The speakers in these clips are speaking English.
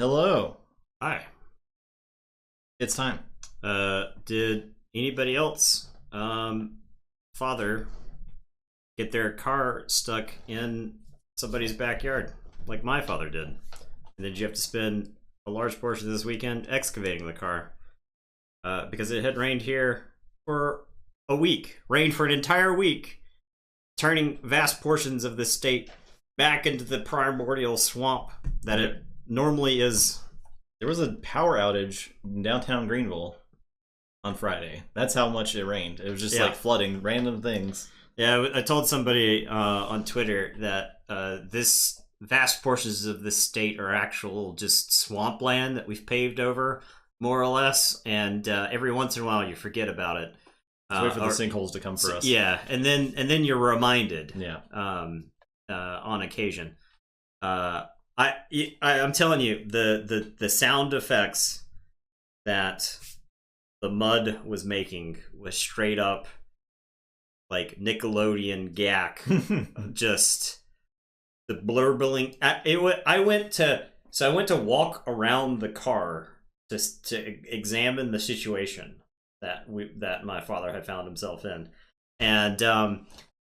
Hello. Hi. It's time. Did anybody else, father, get their car stuck in somebody's backyard, like my father did? And then you have to spend a large portion of this weekend excavating the car, because it had rained here for a week, rained for an entire week, turning vast portions of the state back into the primordial swamp that it normally is. There was a power outage in downtown Greenville on Friday. That's how much it rained. It was just like flooding random things. Yeah, I told somebody on Twitter that this vast portions of this state are actual just swampland that we've paved over, more or less, and every once in a while you forget about it. Wait for the sinkholes to come for us. Yeah, and then you're reminded. Yeah. On occasion. I'm telling you, the sound effects that the mud was making was straight up like Nickelodeon gack. Just the blurbling. I went to walk around the car just to examine the situation that my father had found himself in, and I'm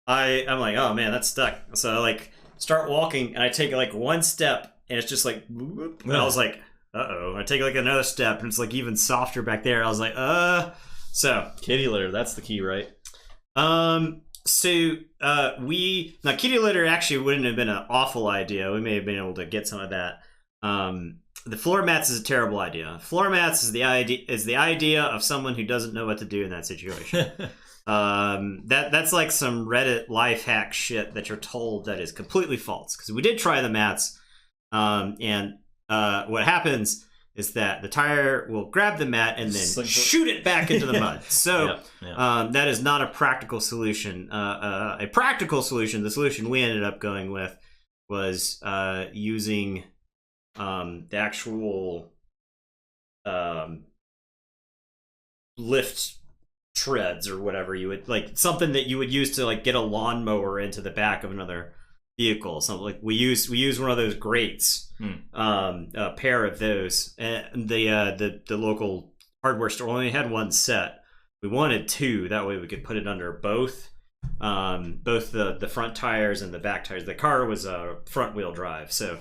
like, oh man, that's stuck. So I start walking, and I take like one step, and it's just like, whoop, and I was like, uh-oh. I take like another step, and it's like even softer back there. I was like, so kitty litter, that's the key, right? So now kitty litter actually wouldn't have been an awful idea. We may have been able to get some of that. The floor mats is a terrible idea. Floor mats is the idea of someone who doesn't know what to do in that situation. That's like some Reddit life hack shit that you're told that is completely false, because we did try the mats, and what happens is that the tire will grab the mat and then shoot it back into the mud. So that is not a practical solution. A practical solution, the solution we ended up going with, was using the actual lift treads or whatever you would like, something that you would use to like get a lawnmower into the back of another vehicle. Something like we use one of those grates, a pair of those, and the local hardware store only had one set. We wanted two, that way we could put it under both the front tires and the back tires. The car was a front wheel drive, so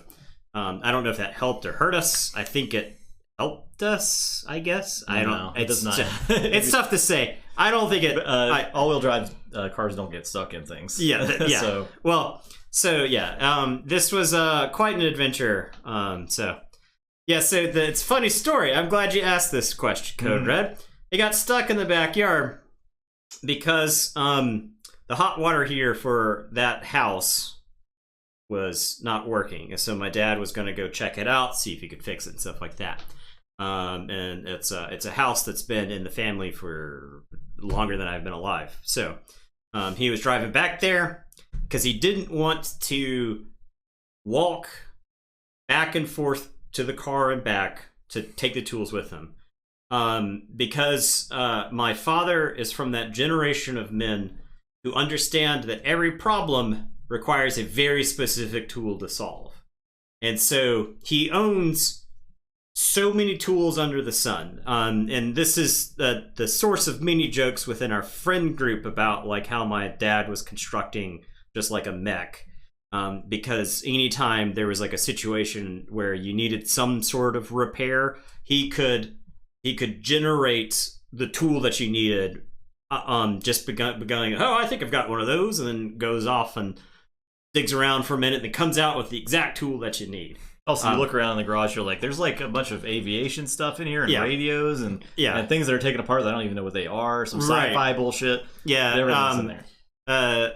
I don't know if that helped or hurt us. I think it helped us, I guess. I don't know. It does not. It's tough to say. I don't think it. All-wheel drive cars don't get stuck in things. Yeah, yeah. This was quite an adventure. So it's a funny story. I'm glad you asked this question, Code Red. It got stuck in the backyard because the hot water heater for that house was not working. So my dad was going to go check it out, see if he could fix it and stuff like that. And it's a house that's been in the family for longer than I've been alive. So he was driving back there because he didn't want to walk back and forth to the car and back to take the tools with him. Because my father is from that generation of men who understand that every problem requires a very specific tool to solve. And so he owns so many tools under the sun. And this is the source of many jokes within our friend group about like how my dad was constructing just like a mech. Because anytime there was like a situation where you needed some sort of repair, he could generate the tool that you needed, just going, oh, I think I've got one of those, and then goes off and digs around for a minute and then comes out with the exact tool that you need. Also, you look around in the garage, you're like, there's like a bunch of aviation stuff in here, and radios, and things that are taken apart that I don't even know what they are, some sci-fi bullshit. Yeah, everything's in there.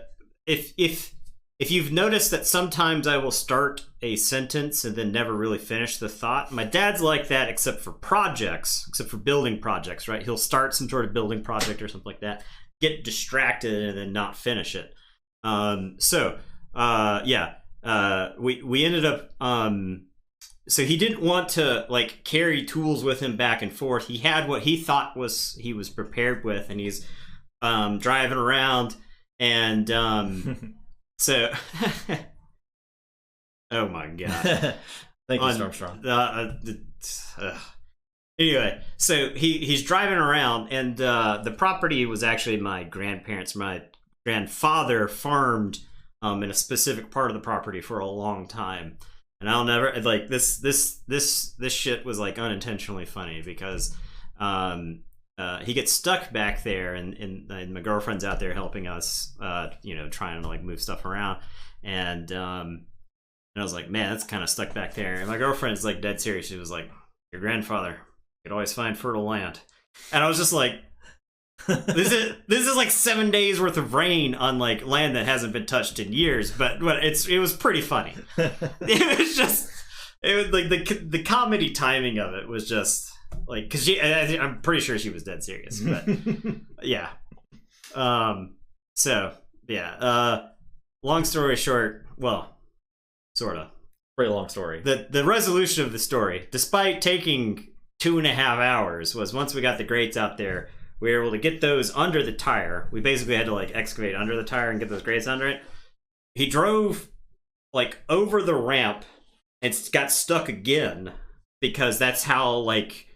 If you've noticed that sometimes I will start a sentence and then never really finish the thought, my dad's like that except for building projects, right? He'll start some sort of building project or something like that, get distracted, and then not finish it. We ended up so he didn't want to like carry tools with him back and forth. He had what he thought he was prepared with, and he's driving around, and so oh my god. Thank you, Stormstrong. Anyway, so he's driving around, and the property was actually my grandparents. My grandfather farmed in a specific part of the property for a long time, and I'll never like this shit was like unintentionally funny because he gets stuck back there, and my girlfriend's out there helping us, trying to like move stuff around, and I was like, man, that's kind of stuck back there. And my girlfriend's like dead serious. She was like, your grandfather could always find fertile land, and I was just like, this is like 7 days worth of rain on like land that hasn't been touched in years. But it was pretty funny. It was like the comedy timing of it was just like, because I'm pretty sure she was dead serious. But yeah. So yeah. Long story short, well, sort of. Pretty long story. The resolution of the story, despite taking 2.5 hours, was once we got the grates out there, we were able to get those under the tire. We basically had to like excavate under the tire and get those grates under it. He drove like over the ramp and got stuck again because that's how like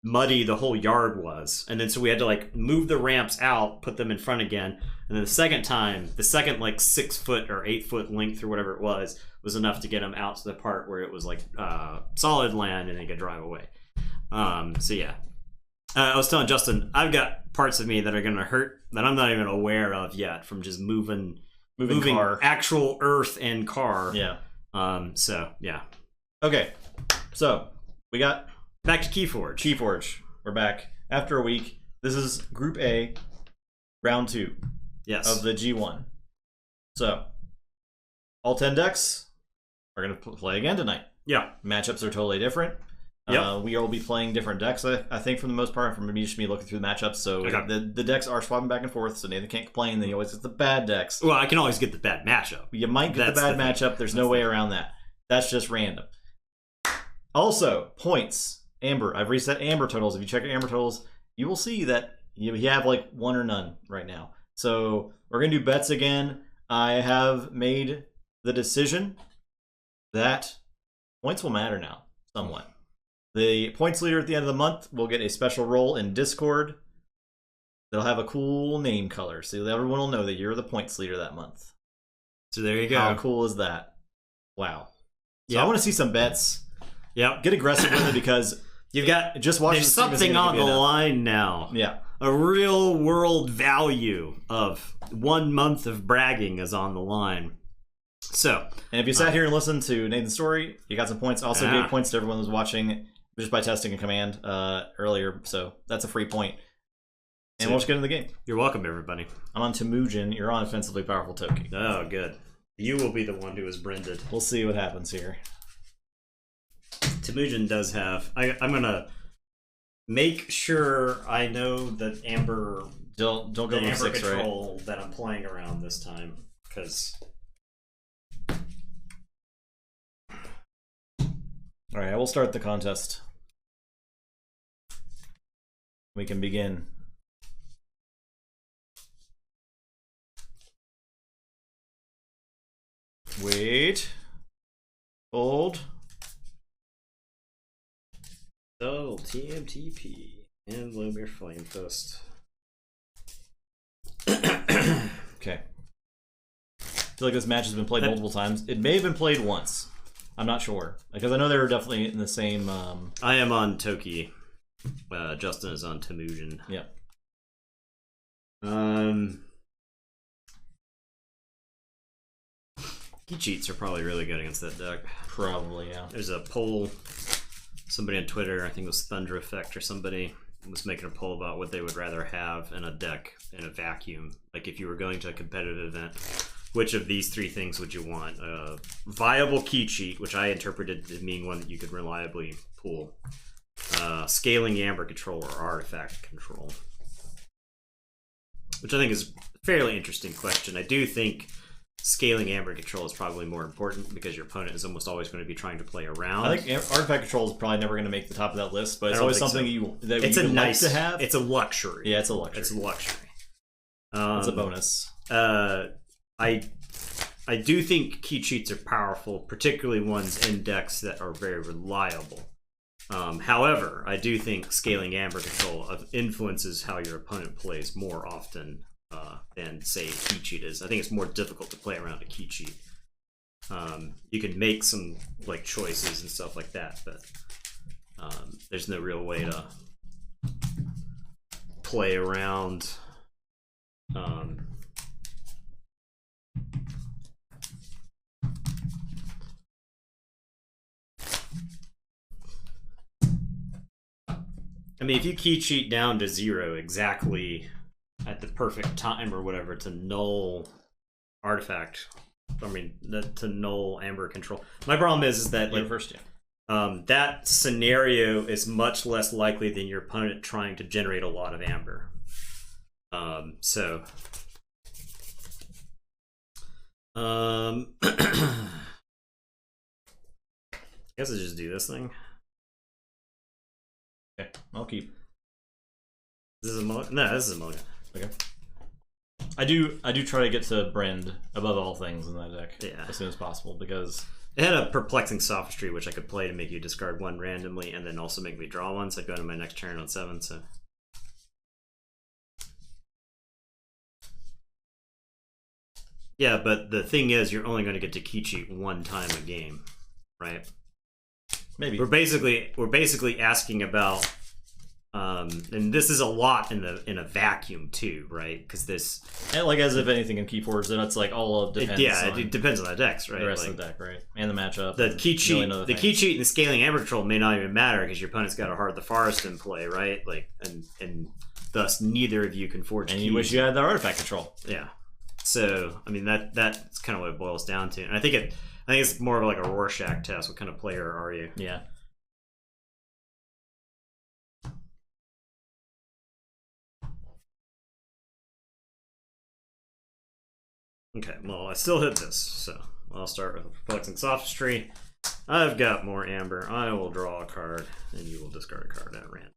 muddy the whole yard was. And then so we had to like move the ramps out, put them in front again. And then the second like 6 foot or 8 foot length or whatever it was enough to get him out to the part where it was like solid land and they could drive away. So yeah. I was telling Justin, I've got parts of me that are going to hurt that I'm not even aware of yet from just moving car. Actual earth and car. Yeah. So yeah. Okay. So we got back to Keyforge. Keyforge. We're back after a week. This is Group A, Round 2. Yes. Of the G1. So all 10 decks are going to play again tonight. Yeah. Matchups are totally different. Yep. We will be playing different decks, I think, for the most part, from me just me looking through the matchups. So the decks are swapping back and forth, so Nathan can't complain that he always gets the bad decks. Well, I can always get the bad matchup. You might get the bad matchup. There's no way around that. That's just random. Also, points. Amber. I've reset Amber totals. If you check your Amber totals, you will see that you have like one or none right now. So we're going to do bets again. I have made the decision that points will matter now, somewhat. The points leader at the end of the month will get a special role in Discord. They'll have a cool name color, so everyone will know that you're the points leader that month. So there you go. How cool is that? Wow. So I want to see some bets. Yep. Get aggressive with it because you've got just watch. There's something on the line now. Yeah. A real world value of 1 month of bragging is on the line. So, and if you sat here and listened to Nathan's story, you got some points. Also gave points to everyone who's watching just by testing a command earlier, so that's a free point. And we'll just get into the game. You're welcome, everybody. I'm on Temujin. You're on Offensively Powerful Toki. Oh, good. You will be the one who is branded. We'll see what happens here. Temujin does have... I'm going to make sure I know that Amber... Don't go Amber 6, control right? that I'm playing around this time, because... All right, I will start the contest. We can begin. Wait. Hold. So, TMTP and Lumir Flame Fist. Okay. I feel like this match has been played multiple times. It may have been played once. I'm not sure, because I know they were definitely in the same... I am on Toki. Justin is on Temujin. Yep. Key cheats are probably really good against that deck. Probably, yeah. There's a poll. Somebody on Twitter, I think it was Thunder Effect or somebody, was making a poll about what they would rather have in a deck in a vacuum. Like if you were going to a competitive event, which of these 3 things would you want? A viable key cheat, which I interpreted to mean one that you could reliably pull. Scaling Amber control or artifact control. Which I think is a fairly interesting question. I do think scaling Amber control is probably more important because your opponent is almost always going to be trying to play around. I think artifact control is probably never going to make the top of that list, but it's always something that it's you would nice like to have. It's a luxury. Yeah, it's a luxury. It's a luxury. It's a bonus. I do think key cheats are powerful, particularly ones in decks that are very reliable. However, I do think scaling Amber Control influences how your opponent plays more often than, say, key cheat is. I think it's more difficult to play around a key cheat. You can make some like choices and stuff like that, but there's no real way to play around. I mean, if you key cheat down to 0 exactly at the perfect time or whatever to null artifact, I mean, to null Amber Control. My problem is that like, first, that scenario is much less likely than your opponent trying to generate a lot of Amber. So, I guess I just do this thing. Okay, I'll keep. This is a mulligan? No, this is a mulligan. Okay. I do try to get to Brend above all things in that deck as soon as possible because it had a perplexing sophistry which I could play to make you discard one randomly and then also make me draw one, so I'd go to my next turn on 7. So yeah, but the thing is, you're only going to get to key cheat one time a game, right? Maybe we're basically asking about. And this is a lot in a vacuum too, right? Because this, and like as if anything in Keyforge, then it's like all of depends. It depends on the decks, right? The rest like, of the deck, right? And the matchup. The key cheat, and the scaling Amber Control may not even matter because your opponent's got a Heart of the Forest in play, right? Like, and thus neither of you can forge. And keys. you wish you had the artifact control. Yeah. So I mean that's kind of what it boils down to, and I think it's more of like a Rorschach test. What kind of player are you? Yeah. Okay, well, I still hit this, so I'll start with Perplexing Sophistry. I've got more Amber. I will draw a card, and you will discard a card at random.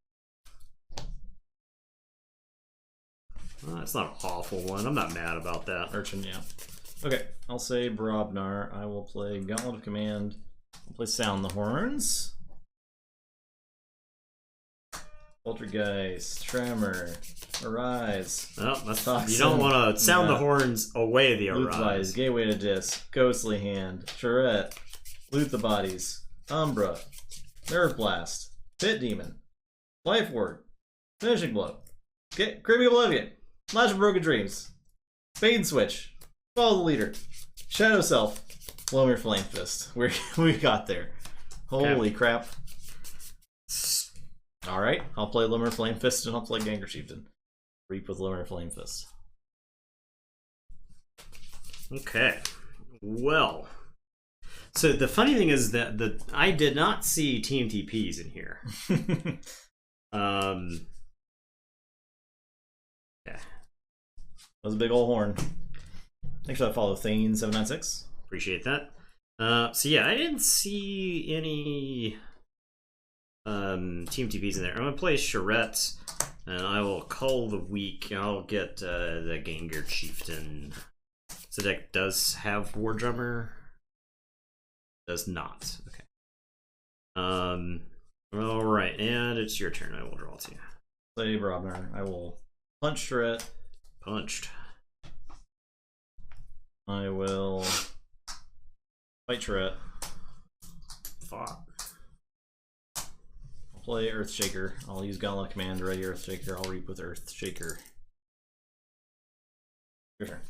It's not an awful one. I'm not mad about that. Urchin, yeah. Okay, I'll say Brobnar. I will play Gauntlet of Command. I'll play Sound the Horns. Poltergeist, Tremor, Arise. Oh, that's Toxin, you don't want to sound the horns away the Arise. Gateway to Disc, Ghostly Hand, Charette, Loot the Bodies, Umbra, Nerve Blast, Pit Demon, Life Ward, Finishing Blow, Creeping Oblivion, Flash of Broken Dreams, Fade Switch, Follow the Leader, Shadow Self, Lomir Flame Fist. We got there. Holy crap. Alright, I'll play Lomir Flame Fist and I'll play Gangrel Chieftain. Reap with Lomir Flame Fist. Okay. Well. So the funny thing is that I did not see TMTPs in here. Yeah. That was a big old horn. Thanks for that follow, Thane796. Appreciate that. So yeah, I didn't see any Team TPs in there. I'm gonna play Charette, and I will call the weak. I'll get the Gangrel Chieftain. So the deck does have War Drummer. Does not. Okay. All right, and it's your turn. I will draw 2. Play Brobnar. I will punch Charette. Punched. I will fight Charette. Fought. I'll play Earthshaker. I'll use Gauntlet Command to ready Earthshaker. I'll reap with Earthshaker. Your turn.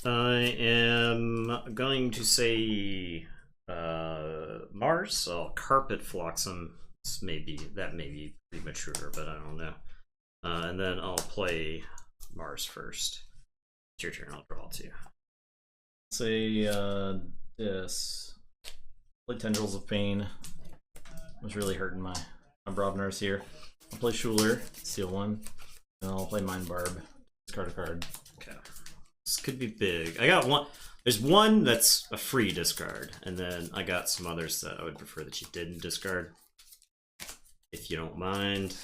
I am going to say Mars. I'll Carpet Flotsam. That may be premature, but I don't know. And then I'll play Mars first. It's your turn. I'll draw 2. Say this. Play Tendrils of Pain. Was really hurting my Brobnars here. I'll play Schuler, steal 1, and I'll play Mind Barb. Discard a card. Okay. This could be big. I got one. There's one that's a free discard, and then I got some others that I would prefer that you didn't discard. if you don't mind.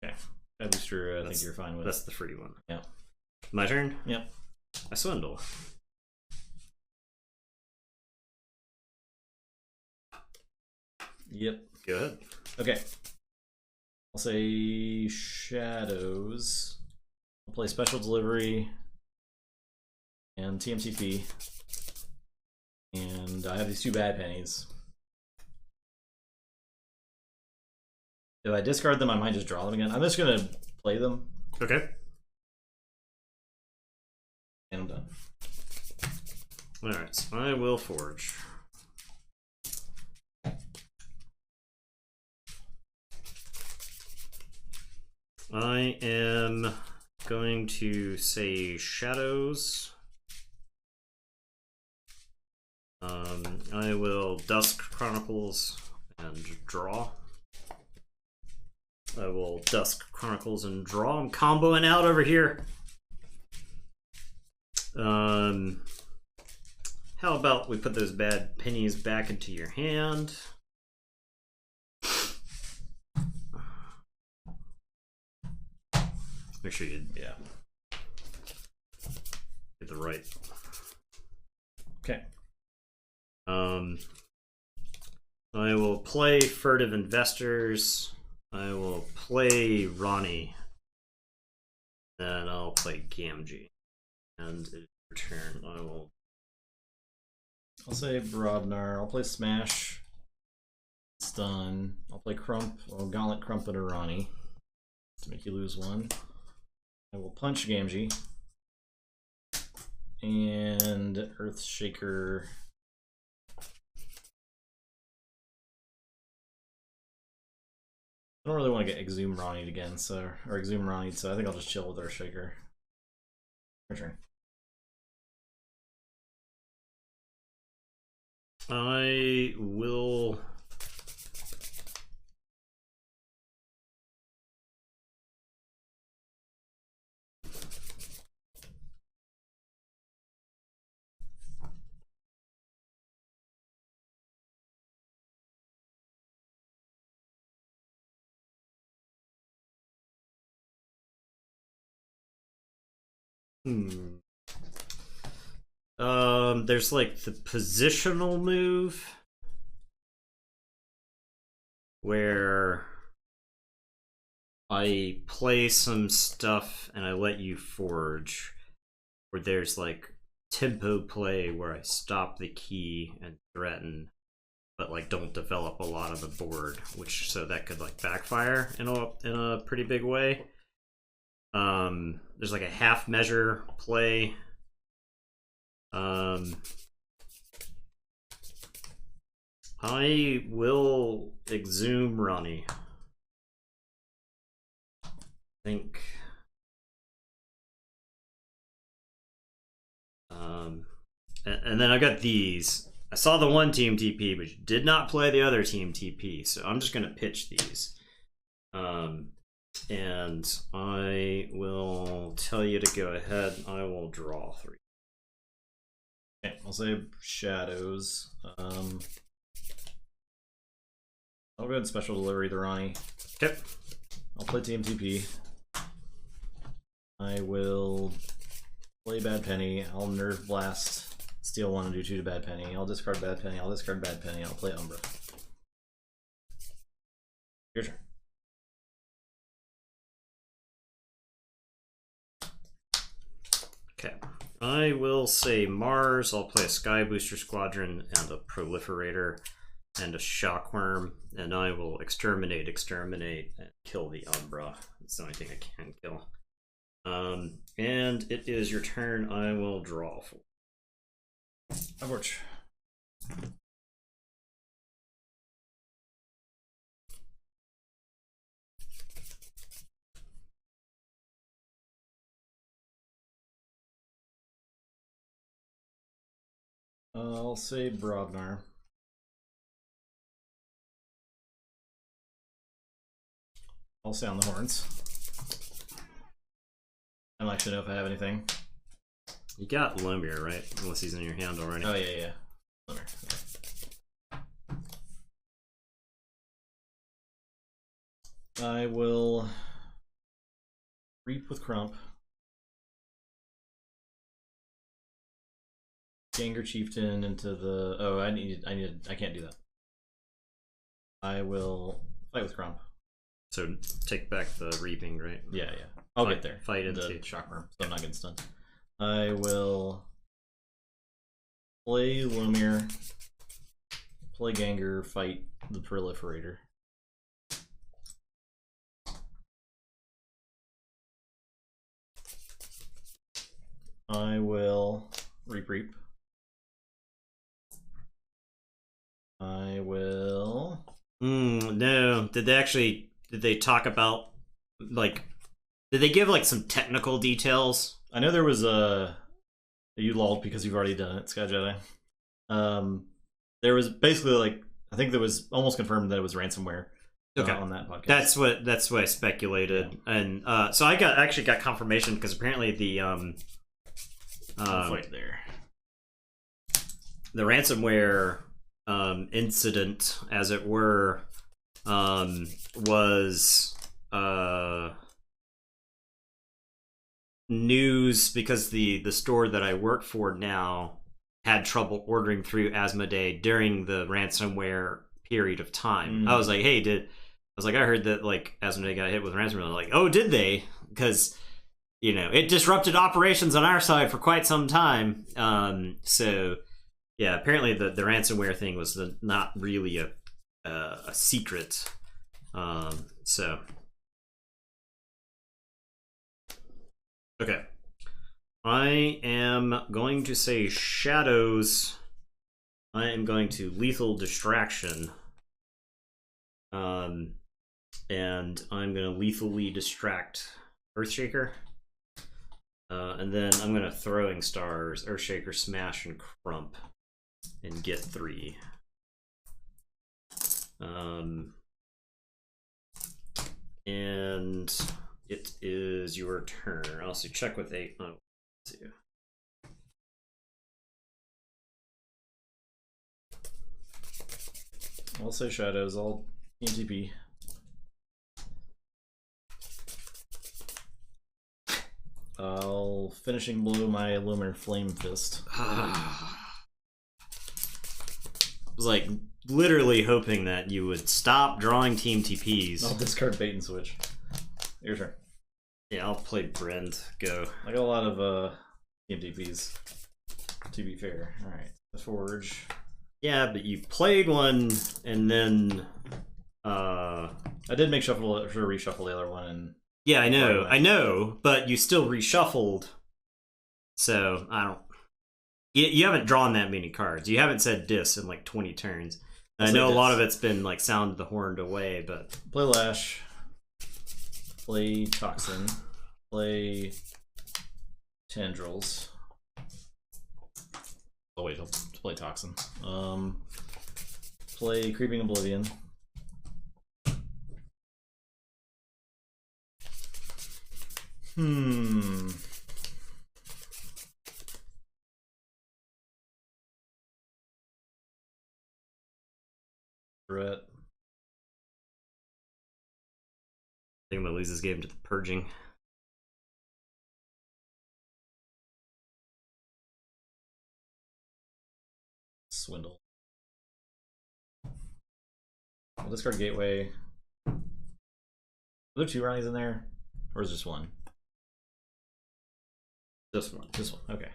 Okay. Booster, I think you're fine with. That's the free one. Yeah. My turn? Yep. I swindle. Yep. Go ahead. Okay. I'll say Shadows. I'll play Special Delivery and TMTP. And I have these 2 bad pennies. If I discard them, I might just draw them again. I'm just going to play them. Okay. And I'm done. Alright, so I will forge. I am going to say Shadows. I will Dusk Chronicles and draw. I will Dusk Chronicles and draw. I'm comboing out over here. How about we put those bad pennies back into your hand? Make sure you get the right. Okay. I will play Furtive Investors. I will play Ronnie. Then I'll play Gamgee. And in return, I'll say Brodnar. I'll play Smash. Stun. I'll play Crump, or Gauntlet Crump and Arani to make you lose 1. I will punch Gamgee. And Earthshaker. I don't really want to get Exhume Ronnie again, or Exhume Ronnie, so I think I'll just chill with Earthshaker. Your turn. I will there's like the positional move where I play some stuff and I let you forge, where there's like tempo play where I stop the key and threaten, but like don't develop a lot of the board, which so that could like backfire in a pretty big way. There's like a half measure play. I will Exhume Ronnie. I think. And then I got these. I saw the one team TP, but you did not play the other team TP, so I'm just gonna pitch these. And I will tell you to go ahead. I will draw 3. Okay, I'll say Shadows. I'll go ahead and Special Delivery the Ronnie. Okay. I'll play TMTP. I will play Bad Penny. I'll Nerve Blast, steal 1 and do 2 to Bad Penny. I'll discard Bad Penny. I'll discard Bad Penny. I'll play Umbra. Your turn. Okay. I will say Mars. I'll play a Sky Booster Squadron and a Proliferator and a Shockworm, and I will exterminate, and kill the Umbra. It's the only thing I can kill. And it is your turn. I will draw 4. Aborch. I'll say Brodnar. I'll sound the horns. I don't actually know if I have anything. You got Lemire, right? Unless he's in your hand already. Oh, yeah. Lemire. Okay. I will reap with Crump. Ganger Chieftain into the. Oh, I can't do that. I will fight with Crump. So take back the reaping, right? Yeah. I'll get there. Fight into the shock worm, so I'm not getting stunned. I will play Lumir, play Ganger, fight the Proliferator. I will reap. I will. No. Did they talk about, like, did they give like some technical details? I know there was you lulled because you've already done it, Sky Jedi. There was basically like, I think there was almost confirmed that it was ransomware. Okay. On that podcast. That's what I speculated, yeah. And so I actually got confirmation because apparently the fight there. The ransomware incident, as it were, was news because the store that I work for now had trouble ordering through Asmodee during the ransomware period of time. I was like, hey, I heard that like Asmodee got hit with ransomware. Like, oh, did they? Because it disrupted operations on our side for quite some time. So yeah, apparently the ransomware thing was not really a secret. So okay, I am going to say Shadows. I am going to Lethal Distraction. And I'm going to lethally distract Earthshaker. And then I'm going to Throwing Stars, Earthshaker, Smash, and Crump. And get 3. And it is your turn. I'll also check with 8. Oh, let's see. I'll say Shadows. I'll ENTP. I'll Finishing Blow my Lunar Flame Fist. I was like literally hoping that you would stop drawing team TPs. I'll discard Bait and Switch. Your turn. Yeah, I'll play Brend. Go. I got a lot of team TPs, to be fair. Alright. The Forge. Yeah, but you played one and then I did make reshuffle the other one and yeah, I know, but you still reshuffled. So I don't. You haven't drawn that many cards. You haven't said dis in like 20 turns. I know a lot of it's been like sound the horned away, but play Lash, play Toxin, play Tendrils. Oh wait, I'll play Toxin. Play Creeping Oblivion. Brett. I think I'm gonna lose this game to the Purging. Swindle. I'll discard Gateway. Are there 2 Ronnies in there? Or is just one? This one. This one, okay.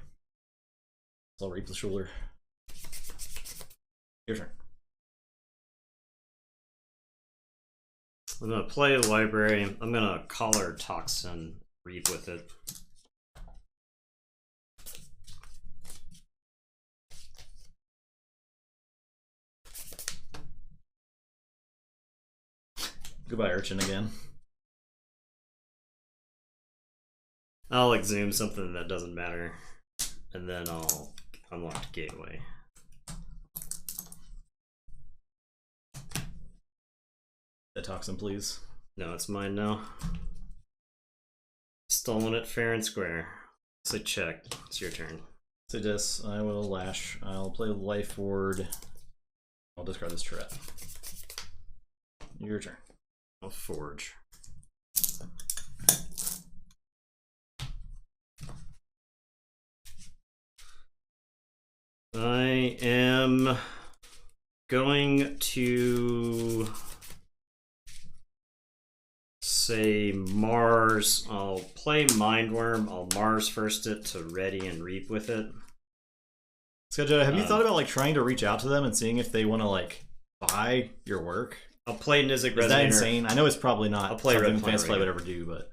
So I'll Reap the Shoulder. Your turn. I'm gonna play a Library. I'm gonna Collar Toxin, Reap with it. Goodbye, Urchin again. I'll exhume something that doesn't matter, and then I'll unlock Gateway. The Toxin, please. No, it's mine now. Stolen it fair and square. So check. It's your turn. So this, I will Lash. I'll play Life Ward. I'll discard this Tourette. Your turn. I'll forge. I am going to say Mars. I'll play Mindworm. I'll Mars first it to ready and reap with it. Sketcho, have you thought about like trying to reach out to them and seeing if they want to like buy your work? I'll play Nizik Resonator. Is that insane? I know it's probably not. I'll play Red Fans Play would ever do, but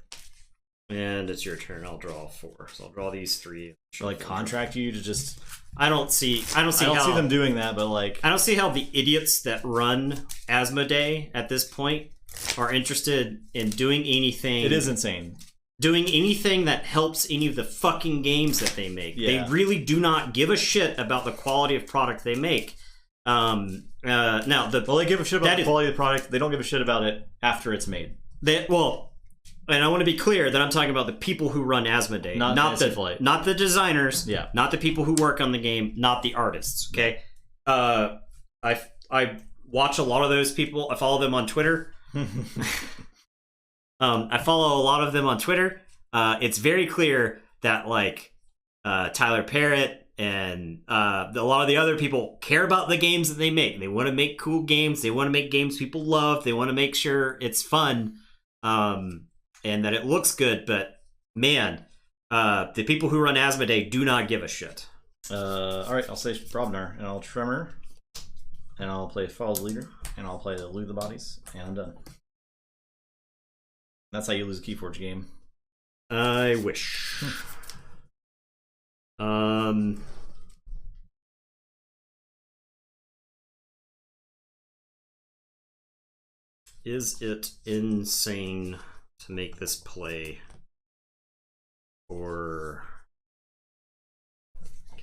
and it's your turn. I'll draw 4, so I'll draw these 3. or like contract you to just. I don't see them doing that, but like I don't see how the idiots that run Asmodee at this point are interested in doing anything. It is insane. Doing anything that helps any of the fucking games that they make. Yeah. They really do not give a shit about the quality of product they make. Now, they give a shit about the quality of the product. They don't give a shit about it after it's made. And I want to be clear that I'm talking about the people who run Asmodee, not the designers, not the people who work on the game, not the artists. Okay, I watch a lot of those people. I follow them on Twitter. I follow a lot of them on Twitter. It's very clear that like Tyler Parrott and a lot of the other people care about the games that they make. They want to make cool games. They want to make games people love. They want to make sure it's fun and that it looks good. But man, the people who run Asmodee do not give a shit. All right, I'll say Brobnar, and I'll Tremor, and I'll play Falls Leader, and I'll play Loot the Bodies, and I'm done. That's how you lose a Keyforge game. I wish. Is it insane to make this play? Or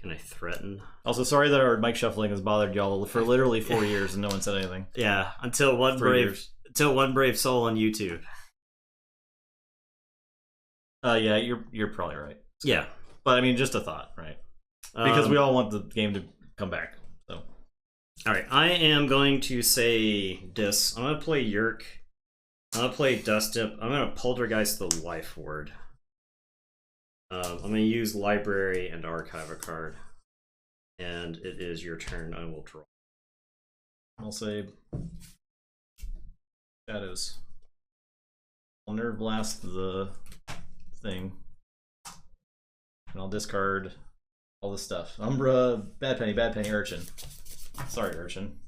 can I threaten? Also, sorry that our mic shuffling has bothered y'all for literally 4 years and no one said anything. Yeah, until one brave soul on YouTube. Yeah, you're probably right. Yeah. But I mean, just a thought, right? Because we all want the game to come back. So, all right, I am going to say this. I'm going to play Yerk. I'm going to play Dust Imp. I'm going to Poltergeist the Life Ward. I'm going to use Library and Archive a card. And it is your turn. I will draw. I'll say Shadows. I'll Nerve Blast the thing. And I'll discard all this stuff. Umbra, Bad Penny, Urchin. Sorry, Urchin.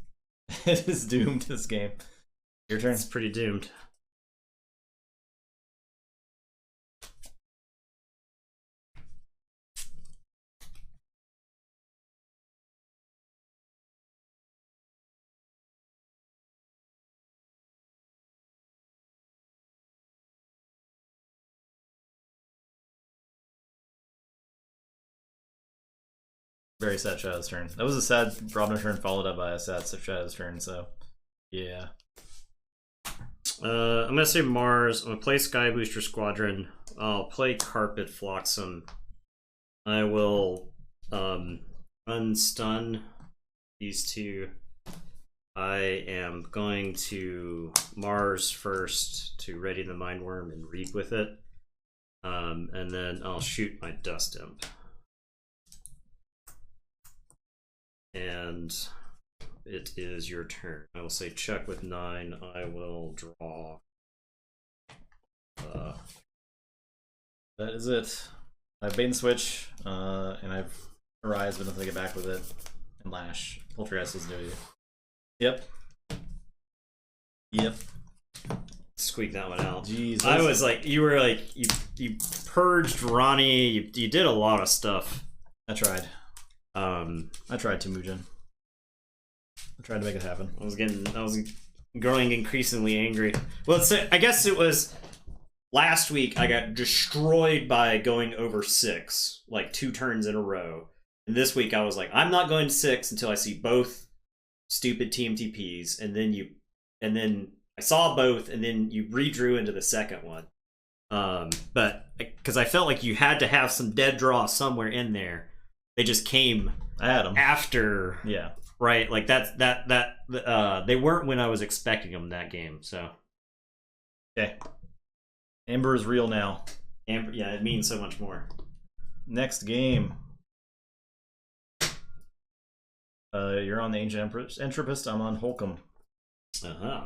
It is doomed, this game. Your turn. It's pretty doomed. Very sad Shadow's turn. That was a sad Brobner turn followed up by a sad Shadow's turn, so yeah. I'm gonna say Mars. I'm gonna play Sky Booster Squadron. I'll play Carpet Flotsam. I will unstun these two. I am going to Mars first to ready the Mindworm and reap with it. And then I'll shoot my Dust Imp. And it is your turn. I will say check with 9. I will draw. That is it. I've bait and switch, and I've Arise, but nothing to get back with it. And Lash. Poltergeist doesn't do it. Yep. Squeak that one out. Jeez. I was like, you were like, you purged Ronnie. You did a lot of stuff. I tried. I tried to Mujin. I tried to make it happen. I was growing increasingly angry. Well, I guess it was last week I got destroyed by going over 6, like 2 turns in a row. And this week I was like, I'm not going 6 until I see both stupid TMTPs. And then I saw both, and then you redrew into the second one. But because I felt like you had to have some dead draw somewhere in there. They just came I had them after. Yeah. Right, like they weren't when I was expecting them that game. So Okay. Amber is real now. Amber, yeah, it means so much more. Next game. You're on the Ancient Entropist. I'm on Holcomb. Uh-huh.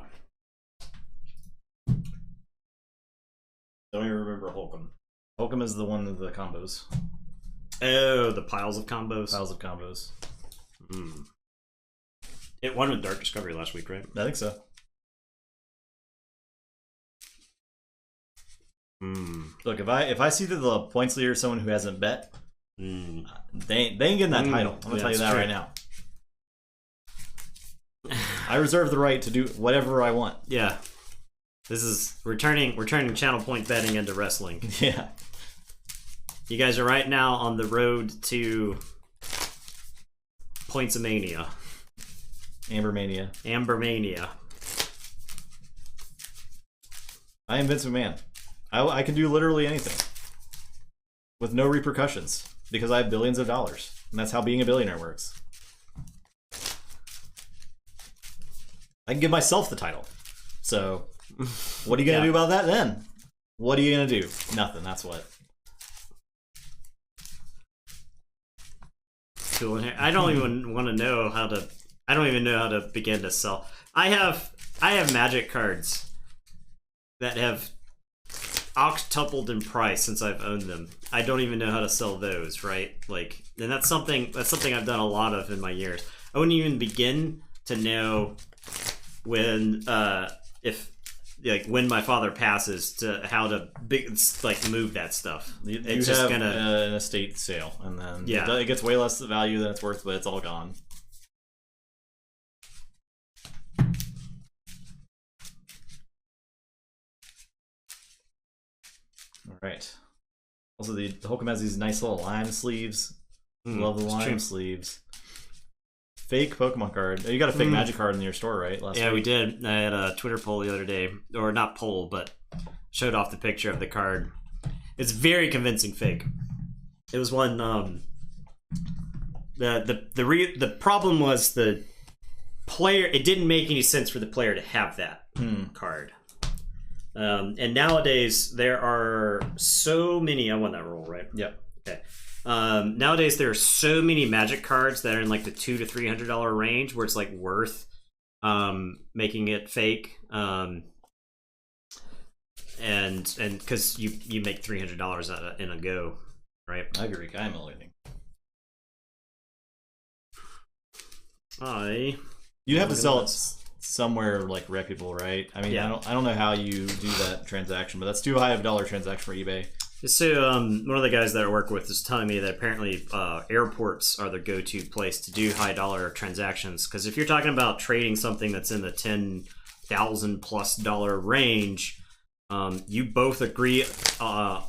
Don't even remember Holcomb. Holcomb is the one of the combos. Oh, the piles of combos. Piles of combos. It won with Dark Discovery last week, right? I think so. Look, if I see that the points leader is someone who hasn't bet, they ain't getting that title. I'm gonna tell you that right now. I reserve the right to do whatever I want. Yeah. This is we're turning channel point betting into wrestling. Yeah. You guys are right now on the road to Points-a-mania. Ambermania. Ambermania. I am Vince McMahon. I can do literally anything with no repercussions because I have billions of dollars, and that's how being a billionaire works. I can give myself the title. So, what are you gonna do about that then? What are you gonna do? Nothing. That's what. Cool. I don't even want to know how to. I don't even know how to begin to sell. I have Magic cards that have octupled in price since I've owned them. I don't even know how to sell those, right? Like, and that's something I've done a lot of in my years. I wouldn't even begin to know when if like when my father passes to how to move that stuff. It's just gonna an estate sale, and then it gets way less value than it's worth, but it's all gone. All right. Also, the Holcomb has these nice little lime sleeves. Love the lime sleeves. Fake Pokemon card. You got a fake Magic card in your store, right? Last week? We did. I had a Twitter poll the other day, or not poll, but showed off the picture of the card. It's very convincing fake. It was one. The problem was the player. It didn't make any sense for the player to have that card. And nowadays there are so many. I won that roll, right? Yep. Okay. Nowadays there are so many Magic cards that are in like the $200 to $300 range where it's like worth making it fake. And because you make $300 in a go, right? I agree. I'm learning. You'd have to sell it somewhere like reputable, right? I mean, I don't know how you do that transaction, but that's too high of a dollar transaction for eBay. So one of the guys that I work with is telling me that apparently airports are the go-to place to do high dollar transactions, because if you're talking about trading something that's in the $10,000+ range, you both agree on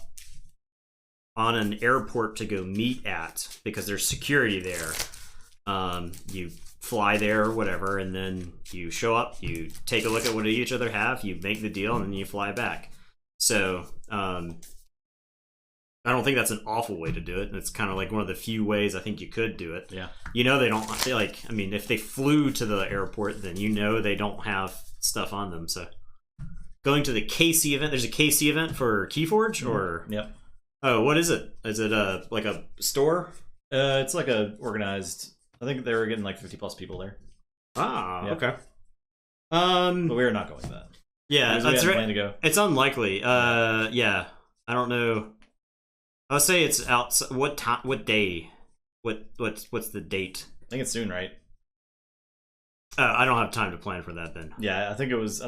an airport to go meet at because there's security there. You fly there or whatever, and then you show up, you take a look at what each other have, you make the deal, and then you fly back. So I don't think that's an awful way to do it. It's kind of like one of the few ways I think you could do it. Yeah. You know, they don't like, I mean, if they flew to the airport, then you know they don't have stuff on them. So going to the KC event, there's a KC event for Keyforge, or? Yep. Oh, what is it? Is it like a store? It's like a organized, I think they were getting like 50+ people there. Ah, Yep. okay. But we're not going to that. Yeah, that's right. To go. It's unlikely. Yeah. I don't know. I'll say it's out. What time? What day? What's the date? I think it's soon, right? I don't have time to plan for that then. Yeah, I think it was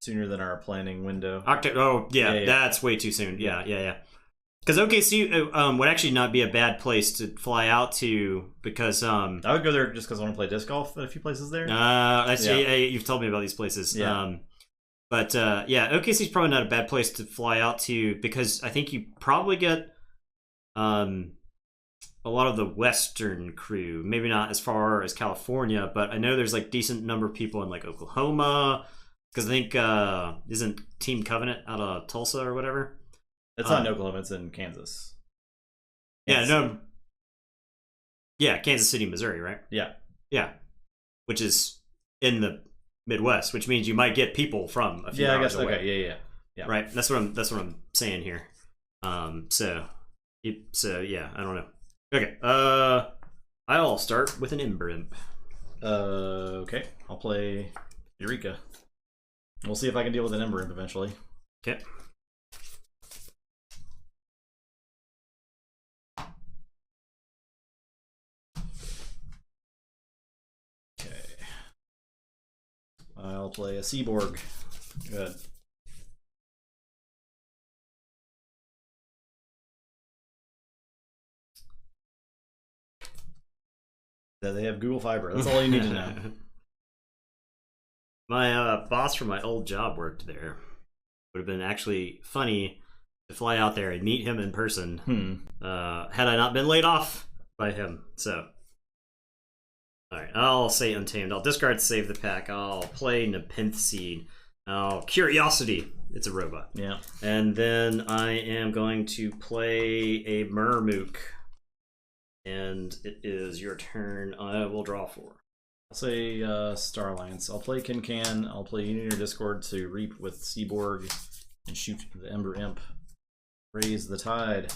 sooner than our planning window. October. Oh, yeah, that's way too soon. Yeah. Because OKC would actually not be a bad place to fly out to, because I would go there just because I want to play disc golf at a few places there. You've told me about these places. Yeah. But OKC is probably not a bad place to fly out to, because I think you probably get a lot of the Western crew. Maybe not as far as California, but I know there's like decent number of people in like Oklahoma, because I think isn't Team Covenant out of Tulsa or whatever? It's not in Oklahoma, it's in Kansas. Kansas City, Missouri, right? Yeah, which is in the Midwest, which means you might get people from a few hours away. Okay, yeah. Yeah. Right. That's what I'm saying here. So yeah, I don't know. Okay. I'll start with an Ember Imp. Okay. I'll play Eureka. We'll see if I can deal with an Ember Imp eventually. Okay. Okay. I'll play a Seaborg. Good. That they have Google Fiber. That's all you need to know. My boss from my old job worked there. Would have been actually funny to fly out there and meet him in person. Had I not been laid off by him. So, all right, I'll say Untamed. I'll discard to save the pack. I'll play Nepenthe Seed. Curiosity. It's a robot. Yeah. And then I am going to play a Murmook. And it is your turn. I will draw 4. I'll say Star Alliance. I'll play Kincan. I'll play Union or Discord to reap with Seaborg and shoot the Ember Imp. Raise the tide.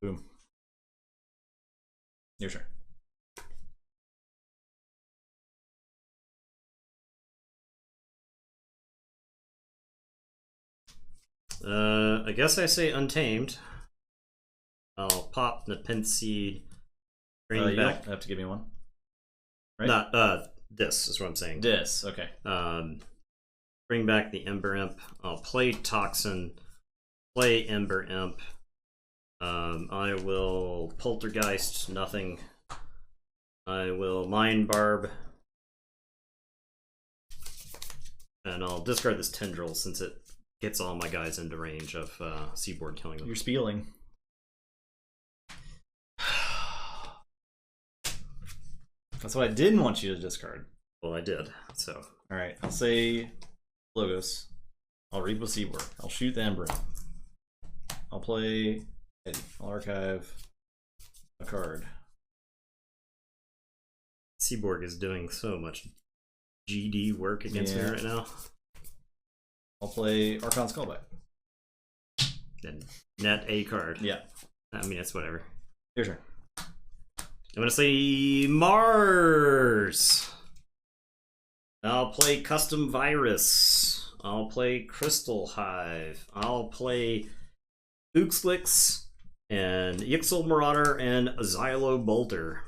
Boom. Your turn. I guess I say Untamed. I'll pop Nepenthe Seed. Bring You back. don't have to give me one. Right? Not this is what I'm saying. This. Okay. Bring back the Ember Imp. I'll play Toxin. Play Ember Imp. I will Poltergeist. Nothing. I will Mind Barb. And I'll discard this Tendril since it gets all my guys into range of Seaboard killing them. You're spieling. That's what I didn't want you to discard. Well, I did. So. Alright, I'll say Logos. I'll read with Seaborg. I'll shoot the Ember. I'll play Eddie. I'll archive a card. Seaborg is doing so much GD work against me right now. I'll play Archon's Callback. Then net a card. Yeah. I mean, it's whatever. Your turn. I'm gonna say Mars. I'll play Custom Virus. I'll play Crystal Hive. I'll play Ooxlix and Yixel Marauder and Xylo Bolter.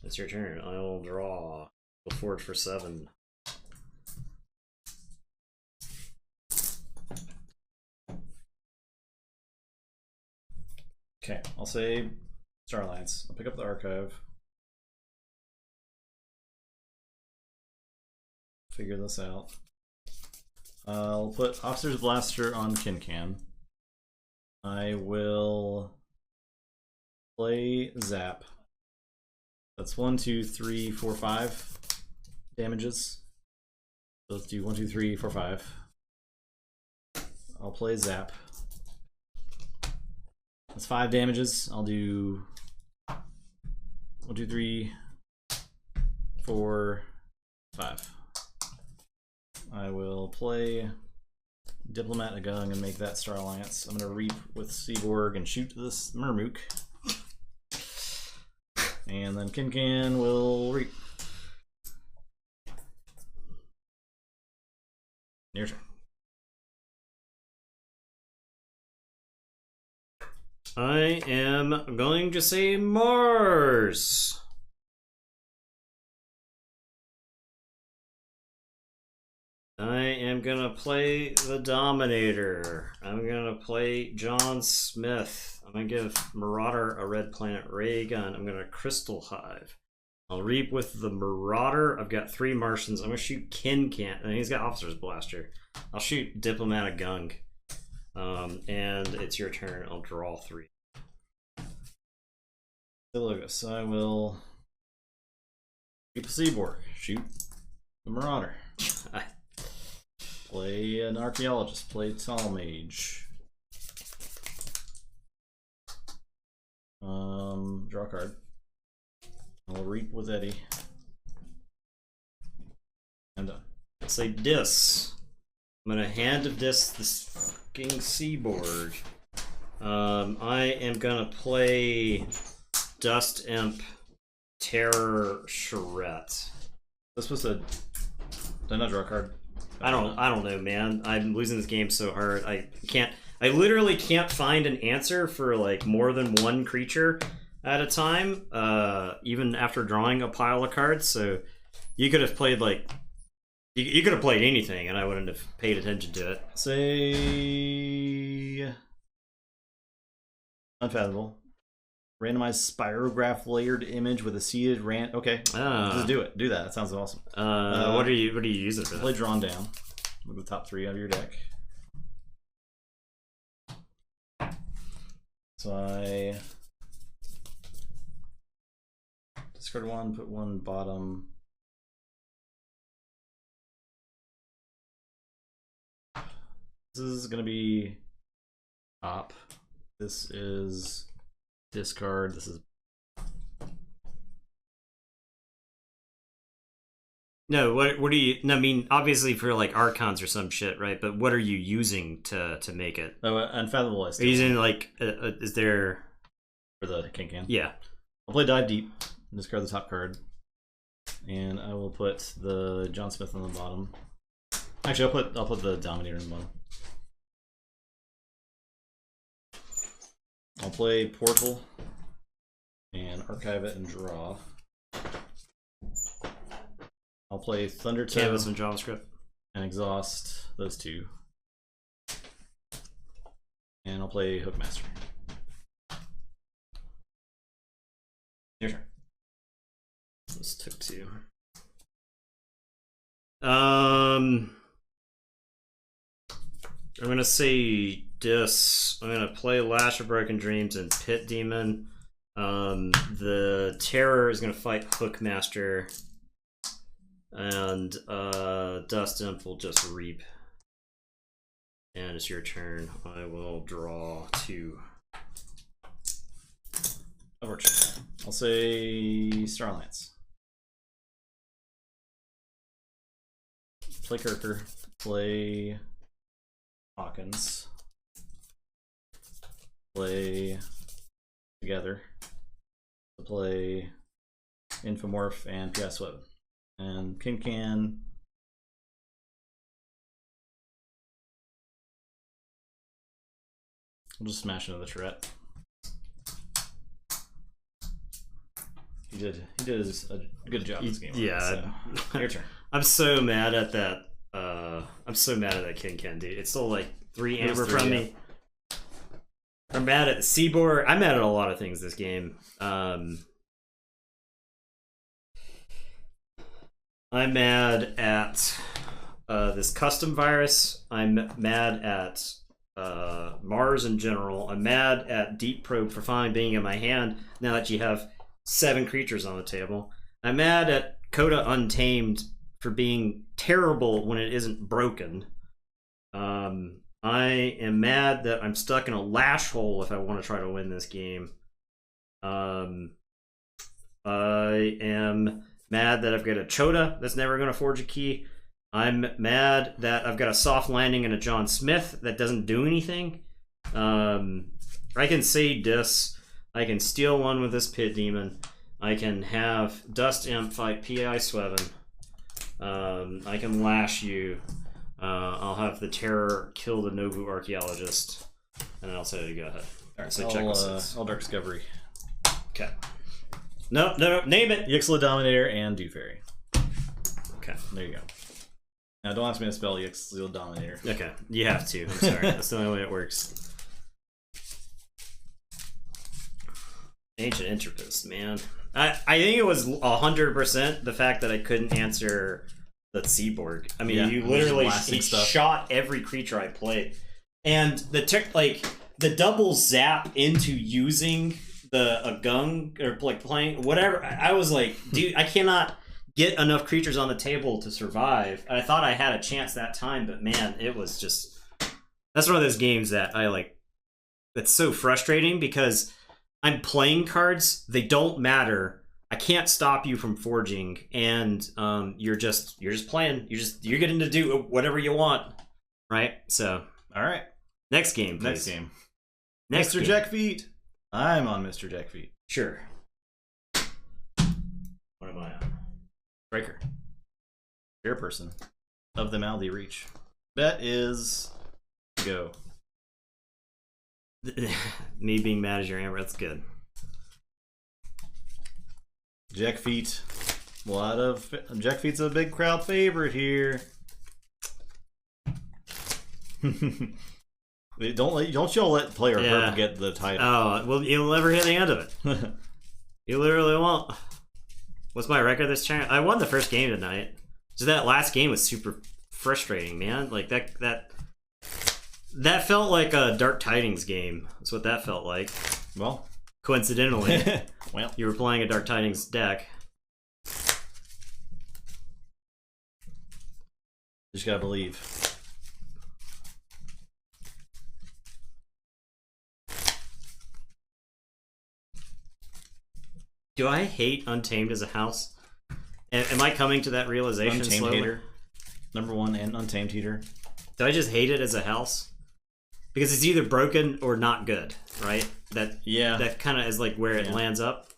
It's your turn. I'll draw. Go forward for 7. Okay, I'll say Star Alliance. I'll pick up the archive. Figure this out. I'll put Officer's Blaster on Kincan. I will play Zap. That's 1, 2, 3, 4, 5 damages. So let's do 1, 2, 3, 4, 5. I'll play Zap. That's 5 damages. I'll do 1, 2, 3, 4, 5. I will play Diplomat Agung and make that Star Alliance. I'm going to reap with Seaborg and shoot this Murmook. And then Kincan will reap. Your turn. I am going to say Mars. I am gonna play the Dominator. I'm gonna play John Smith. I'm gonna give Marauder a Red Planet Ray Gun. I'm gonna Crystal Hive. I'll reap with the Marauder. I've got 3 Martians. I'm gonna shoot Kincan, and he's got Officer's Blaster. I'll shoot Diplomatic Gung. And it's your turn. I'll draw 3. Logos. I will keep a Seaborg. Shoot the Marauder. Play an Archaeologist. Play Talmage. Draw a card. I'll reap with Eddie. I'm done. Say Dis. I'm gonna hand of Dis this fucking Seaborg. I am gonna play Dust Imp Terror Charette. This was a. Did I not draw a card? I don't know, man. I'm losing this game so hard. I literally can't find an answer for like more than one creature at a time, even after drawing a pile of cards. So you could have played like you could have played anything, and I wouldn't have paid attention to it. Say Unfathomable. Randomized spirograph layered image with a seeded rant. Okay, just do it. Do that. That sounds awesome. What are you using for that? Play Drawn Down. Look at the top 3 out of your deck. So I discard 1, put 1 bottom. This is gonna be top. This is discard. This is no. What do you? No, I mean, obviously for like Archons or some shit, right? But what are you using to make it? oh, Unfathomable. Are you using like? Is there for the Can? Yeah. I'll play Dive Deep. Discard the top card, and I will put the John Smith on the bottom. Actually, I'll put the Dominator in the bottom. I'll play Portal and archive it and draw. I'll play Thunder Canvas and JavaScript and exhaust those 2. And I'll play Hookmaster. Your turn. This took 2. I'm gonna say Dis. I'm gonna play Lash of Broken Dreams and Pit Demon. The Terror is gonna fight Hookmaster, and Dust Imp will just reap. And it's your turn. I will draw 2. That works. I'll say Starlance. Play Kirker. Play Hawkins. Play Together. Play Infomorph and PS Weapon. And Can. We'll just smash into the Tourette. He did a good job this game. Yeah. So. Your turn. I'm so mad at that. I'm so mad at that Can, dude. It stole like 3 amber from me. I'm mad at the Seaboard. I'm mad at a lot of things this game. I'm mad at this custom virus. I'm mad at Mars in general. I'm mad at Deep Probe for finally being in my hand now that you have 7 creatures on the table. I'm mad at Coda Untamed for being terrible when it isn't broken. I am mad that I'm stuck in a lash hole if I want to try to win this game. I am mad that I've got a Chota that's never going to forge a key. I'm mad that I've got a soft landing and a John Smith that doesn't do anything. I can say Dis. I can steal 1 with this Pit Demon. I can have Dust Imp fight P.I. Sweven. I can lash you. I'll have the Terror kill the Novu Archaeologist. And I'll say go ahead. Alright, so I'll Dark Discovery. Okay. No, name it! Yixla Dominator and Dew Fairy. Okay. There you go. Now don't ask me to spell Yixla Dominator. Okay, you have to. I'm sorry. That's the only way it works. Ancient Entropist, man. I think it was 100% the fact that I couldn't answer the Seaborg. I mean, Yeah, you literally stuff. shot every creature I played. And the double zap into using a gun or like playing whatever. I was like, dude, I cannot get enough creatures on the table to survive. I thought I had a chance that time, but man, it was just that's one of those games that I like. That's so frustrating because I'm playing cards. They don't matter I can't stop you from forging, and you're just playing. You're getting to do whatever you want, right? So, all right. Next game, please. Next game. Next Mr. game. Jack Feet. I'm on Mr. Jack Feet. Sure. What am I on? Striker. Chairperson of the Maldi Reach. Bet is go. Me being mad as your Amber, that's good. Jack Feet. Jack Feet's a big crowd favorite here. Don't y'all let player purple get the title. Oh, well, you'll never hear the end of it. You literally won't. What's my record this turn? I won the first game tonight. So that last game was super frustrating, man. Like that felt like a Dark Tidings game. That's what that felt like. Well, coincidentally, well, you were playing a Dark Tidings deck. Just gotta believe. Do I hate Untamed as a house? Am I coming to that realization Untamed slowly? hater. Number 1 and Untamed heater. Do I just hate it as a house? Because it's either broken or not good, right? That kind of is like where it lands up.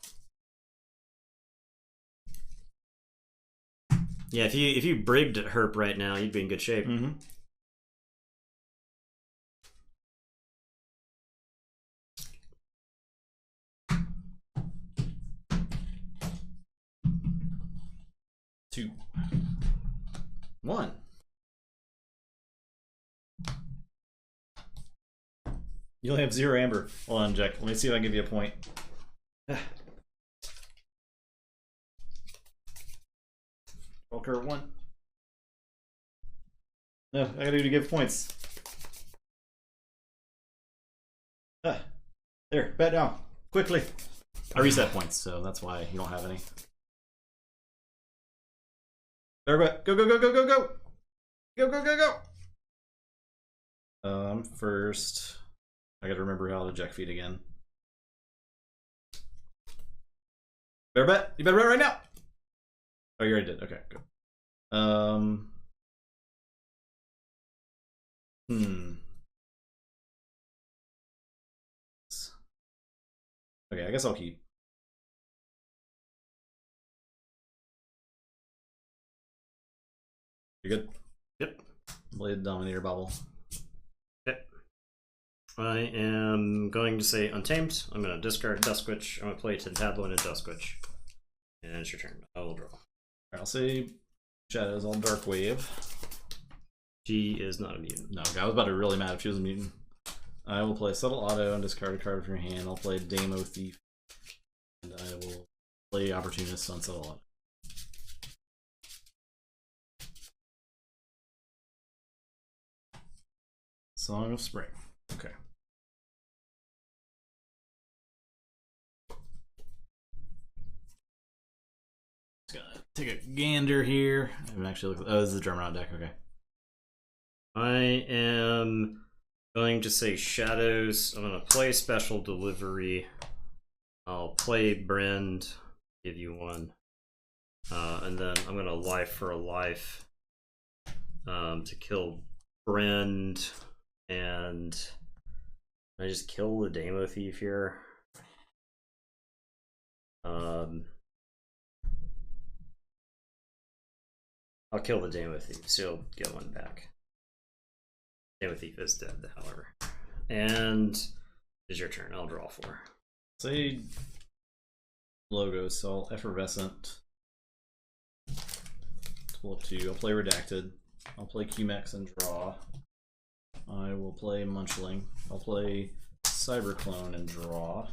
Yeah, if you brigged Herp right now, you'd be in good shape. Mm-hmm. Two. 1. You only have 0 amber. Hold on, Jack. Let me see if I can give you a point. Walker 1. No, I gotta do to give points. There, bet now. Quickly. I reset points, so that's why you don't have any. Everybody, go, go, go, go, go, go! Go, go, go, go! First, I gotta remember how to Jack Feet again. Better bet? You better bet right now! Oh, you already did. Okay, good. Okay, I guess I'll keep. You good? Yep. Blade Dominator Bubble. Yep. I am going to say Untamed. I'm going to discard Duskwitch. I'm going to play Tintablo and Duskwitch. And it's your turn. I will draw. Alright, I'll say Shadows on Dark Wave. She is not a mutant. No, I was about to be really mad if she was a mutant. I will play Subtle Auto and discard a card from your hand. I'll play Damo Thief. And I will play Opportunist on Subtle Auto. Song of Spring. Okay. Just gonna take a gander here. I haven't actually looked. Oh, this is the German deck. Okay. I am going to say Shadows. I'm going to play Special Delivery. I'll play Brand. Give you 1. And then I'm going to Life for a Life to kill Brand. And I just kill the Damo Thief here. I'll kill the Damo Thief, so you'll get 1 back. Damo Thief is dead, however. And it's your turn. I'll draw 4. Say logos, so I'll Effervescent. Pull up 2. I'll play Redacted. I'll play QMax and draw. I will play Munchling. I'll play Cyberclone and draw.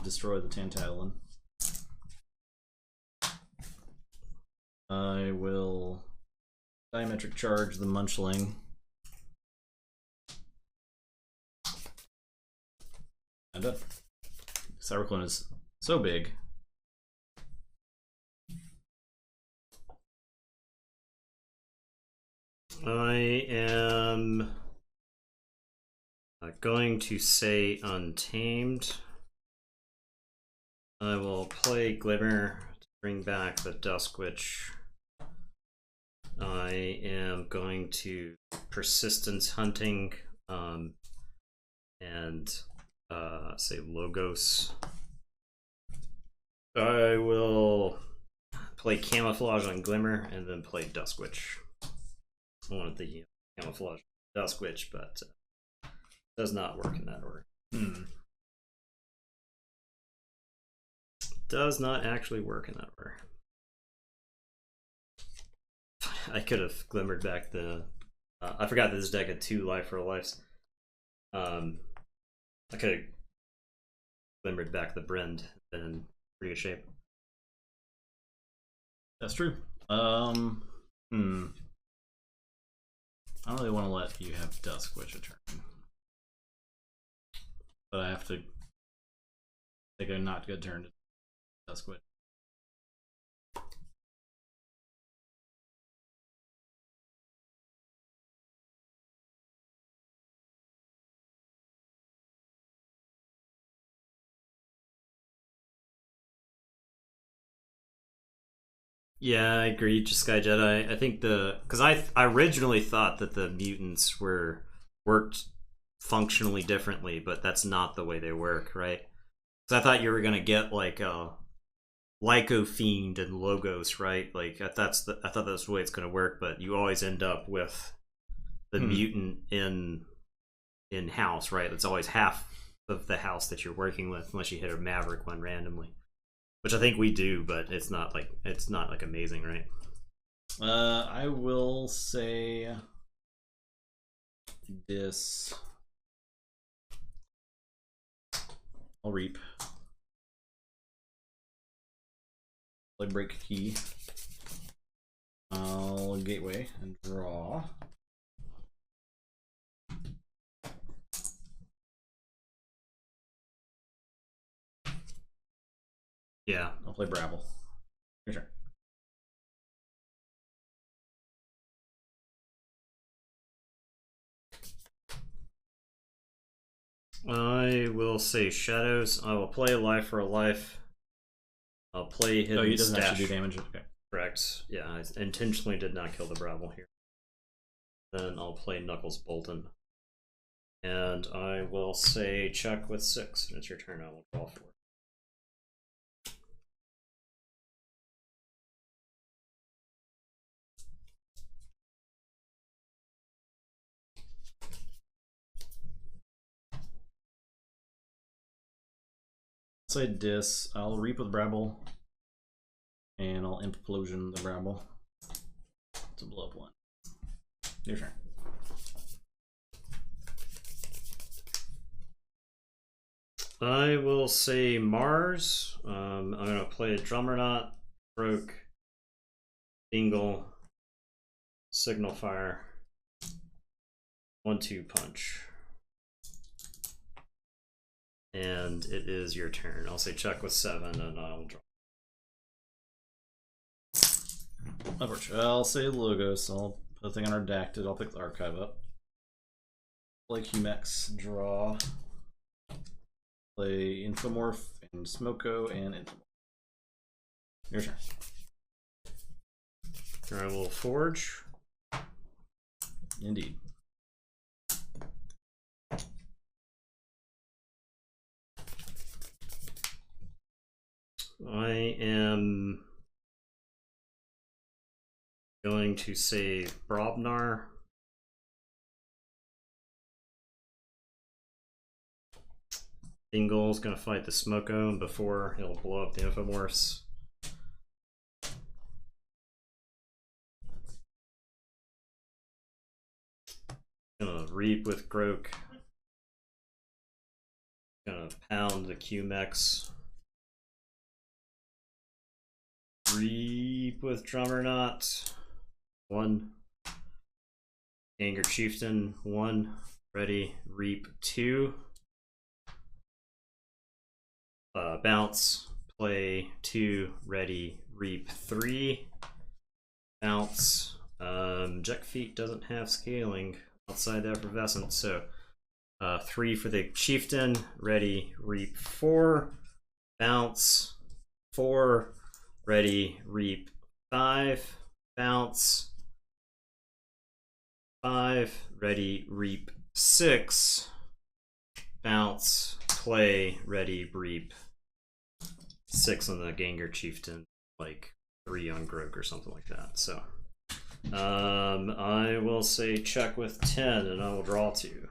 Destroy the Tantalon. I will Diametric Charge the Munchling. I'm done. Cyberclone is so big. I am going to say Untamed. I will play Glimmer to bring back the Dusk Witch. I am going to Persistence Hunting and say Logos. I will play Camouflage on Glimmer and then play Dusk Witch. I wanted the Camouflage Dusk Witch, but does not work in that order. Does not actually work in that order. I could have glimmered back the. I forgot that this deck had 2 life for lives. I could have glimmered back the Brend in pretty good shape. That's true. I don't really want to let you have Dusk Witch a turn, but I have to take a not good turn to Dusk Witch. Yeah, I agree. Just Sky Jedi. I think because I originally thought that the mutants worked functionally differently, but that's not the way they work, right? Because I thought you were gonna get like a Lyco Fiend and Logos, right? Like I thought that's the way it's gonna work, but you always end up with the mutant in house, right? It's always half of the house that you're working with, unless you hit a Maverick one randomly. Which I think we do, but it's not like amazing, right? I will say this. I'll reap. Play break key. I'll gateway and draw. Yeah, I'll play Brabble. Your turn. I will say Shadows. I will play Life for a Life. I'll play Hidden he doesn't Stash. actually do damage. Okay. Correct. Yeah, I intentionally did not kill the Brabble here. Then I'll play Knuckles Bolton. And I will say check with 6. And it's your turn. I will draw 4. Say Dis. I'll reap with Brabble. And I'll Implosion the Brabble to blow up 1. Your turn. I will say Mars. I'm going to play Drummerknot, Broke, Dingle, Signal Fire, 1-2 punch. And it is your turn. I'll say check with 7 and I'll draw. I'll say Logos. I'll put a thing on Redacted. I'll pick the archive up. Play Humex, draw. Play Infomorph and Smoko and Infomorph. Your turn. I will Forge. Indeed. I am going to say Brobnar. Dingle's going to fight the Smoko before he'll blow up the Infomorphs. Gonna Reap with Groke. Gonna pound the Q-Mex. Reap with Drummerknot. 1. Anger Chieftain. 1. Ready. Reap. 2. Bounce. Play. 2. Ready. Reap. 3. Bounce. Jet Feet doesn't have scaling outside the Effervescent, so 3 for the Chieftain. Ready. Reap. 4. bounce, 4, ready, reap, 5, bounce, 5, ready, reap, 6, bounce, play, ready, reap, 6 on the Gengar Chieftain, like 3 on Grook or something like that. So I will say check with 10 and I will draw 2.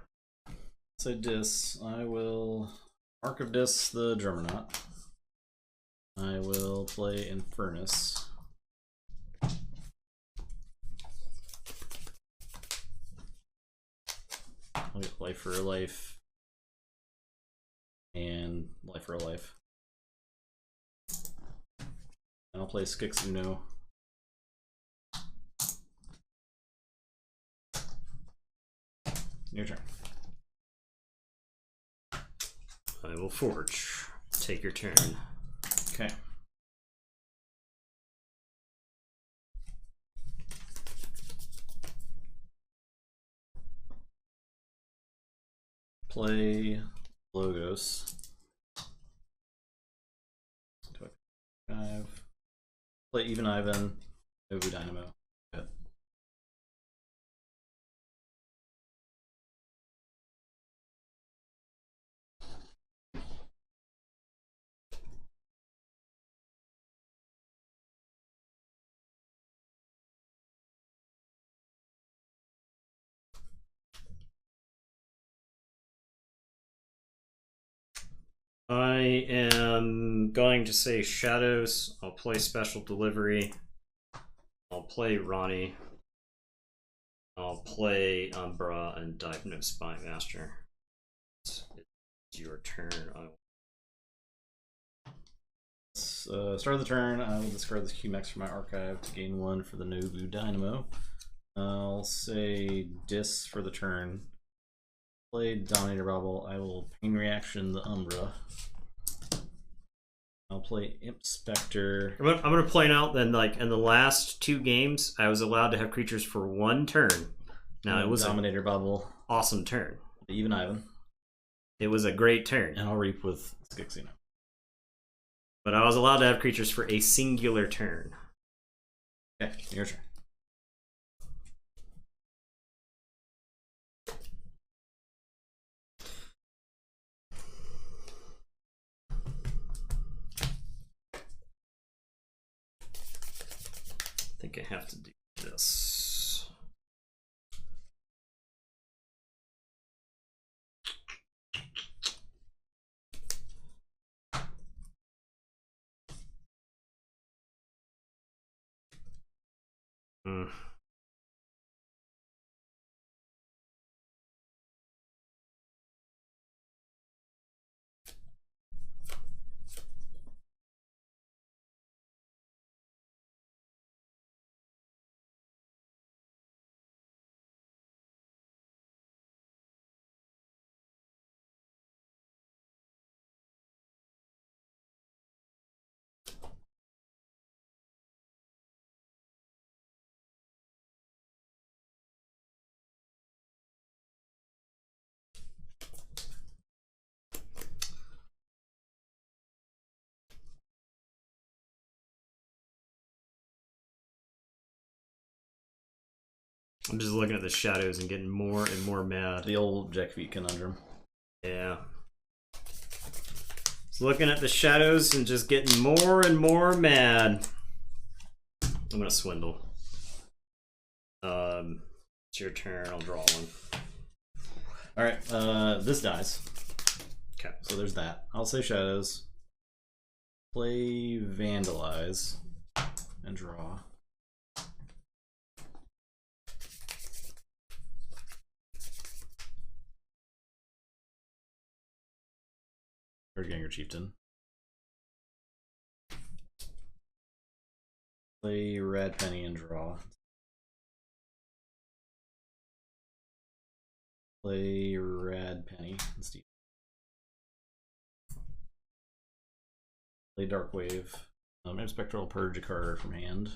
So Dis, I will Mark of Dis the Germanaut. I will play Infernus. I'll get Life for a Life and Life for a Life. And I'll play Skixuno. Your turn. I will forge. Take your turn. Okay. Play Logos. 5. Play Even Ivan. Nobu Dynamo. Good. I am going to say Shadows. I'll play Special Delivery. I'll play Ronnie. I'll play Umbra and Diagnose Spy Master. It's your turn. Start of the turn, I will discard this QMax from my archive to gain 1 for the Nobu Dynamo. I'll say Dis for the turn. Play Dominator Bobble. I will Pain Reaction the Umbra. I'll play Imp Spectre. I'm gonna point out then, like in the last 2 games, I was allowed to have creatures for 1 turn. Now it was Dominator Bubble. Awesome turn. Even Ivan. It was a great turn. And I'll Reap with Skixuno. But I was allowed to have creatures for a singular turn. Okay, your turn. I think I have to do this. I'm just looking at the shadows and getting more and more mad. The old Jack Feet conundrum. Yeah. Just looking at the shadows and just getting more and more mad. I'm gonna swindle. It's your turn. I'll draw 1. All right. This dies. Okay. So there's that. I'll say Shadows. Play Vandalize and draw. Or Gengar Chieftain. Play Red Penny and draw. Play Red Penny and Steve. Play Dark Wave. Spectral Purge a card from hand.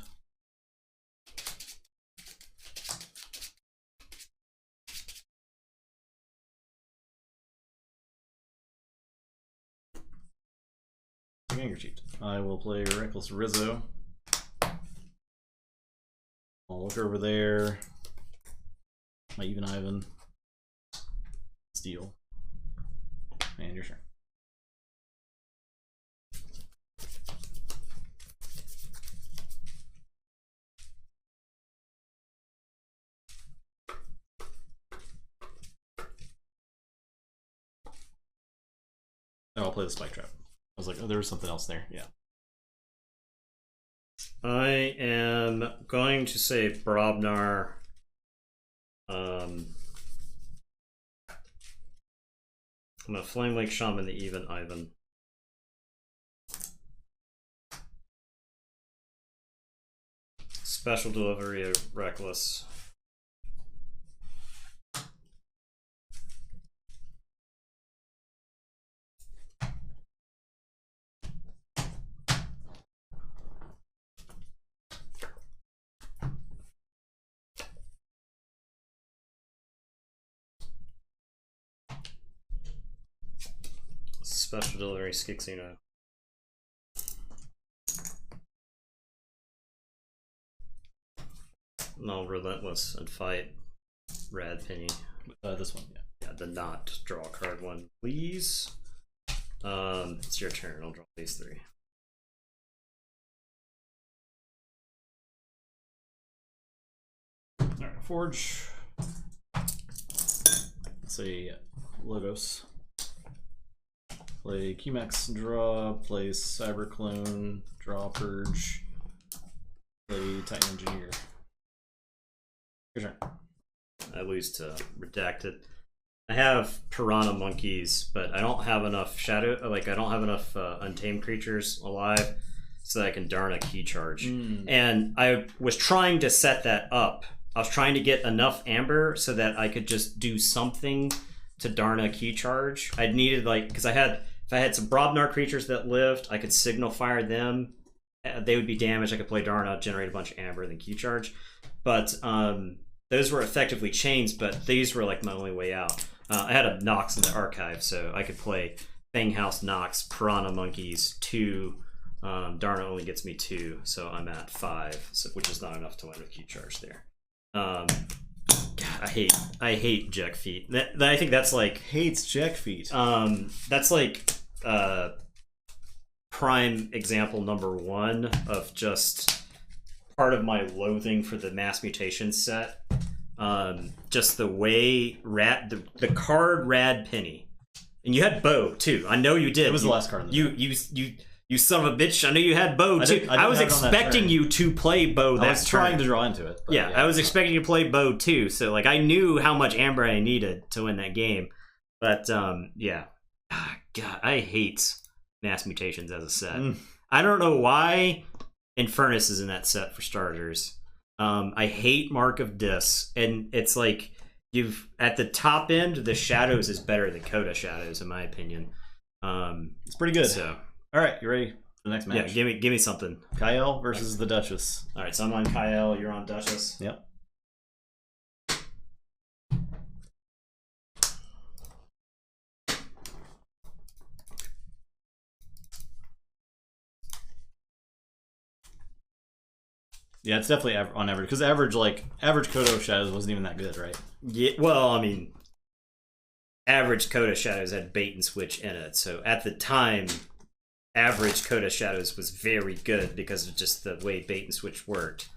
you're cheap. I will play Reckless Rizzo. I'll look over there. My Even Ivan. Steal. And your turn. Oh, I'll play the Spike Trap. I was like, oh, there was something else there. Yeah. I am going to say Brobnar. I'm a Flame Lake Shaman, the Even Ivan. Special Delivery of Reckless. Special Delivery Skixino. No, Relentless and Fight. Rad Penny. This one, yeah. Yeah, the not draw a card one, please. It's your turn. I'll draw these three. Alright, Forge. Let's say Logos. Play Keymax, draw, play Cyberclone, draw Purge, play Titan Engineer. Your turn. I lose to Redacted. I have Piranha Monkeys, but I don't have enough Shadow, like I don't have enough Untamed Creatures alive so that I can darn a Key Charge. And I was trying to set that up. I was trying to get enough Amber so that I could just do something to darn a Key Charge. I needed like, because if I had some Brobnar creatures that lived, I could Signal Fire them. They would be damaged. I could play Darna, generate a bunch of Amber, then Key Charge. But those were effectively chains, but these were like my only way out. I had a Nox in the archive, so I could play Fang House, Nox, Piranha Monkeys, 2. Darna only gets me 2, so I'm at 5, so, which is not enough to win with Key Charge there. God, I hate Jack Feet. I think that's like Hates Jack Feet. that's like prime example number 1 of just part of my loathing for the Mass Mutation set. Just the way the card Rad Penny, and you had Bow too. I know you did. It was the last card. You son of a bitch! I know you had Bow too. I was expecting you to play Bow. I was trying to draw into it. Yeah, I was expecting you to play Bow too. So like I knew how much Amber I needed to win that game. But yeah, God, I hate Mass Mutations as a set. I don't know why Infernus is in that set for starters. I hate Mark of Dis, and it's like you've at the top end, the Shadows is better than Coda Shadows in my opinion. It's pretty good. So. All right, you ready for the next match? Yeah, give me something. Kyle versus the Duchess. All right, so I'm on Kyle. You're on Duchess. Yep. Yeah, it's definitely on average because average Kodo Shadows wasn't even that good, right? Yeah. Well, I mean, average Coda Shadows had bait and switch in it, so at the time. Average Coda Shadows was very good because of just the way bait and switch worked.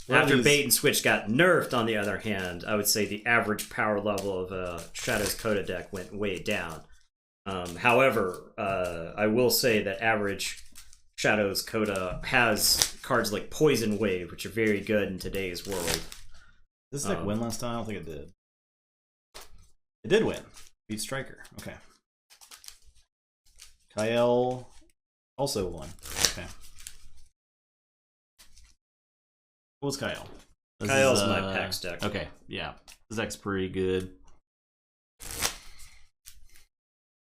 After bait and switch got nerfed, on the other hand, I would say the average power level of a Shadows Coda deck went way down. However, I will say that average Shadows Coda has cards like Poison Wave, which are very good in today's world. Did this deck win last time? I don't think it did. It did win. Beat Striker. Okay. Kyle also won. Okay. What was Kyle? Kyle's my PAX deck. Okay, yeah. This deck's pretty good.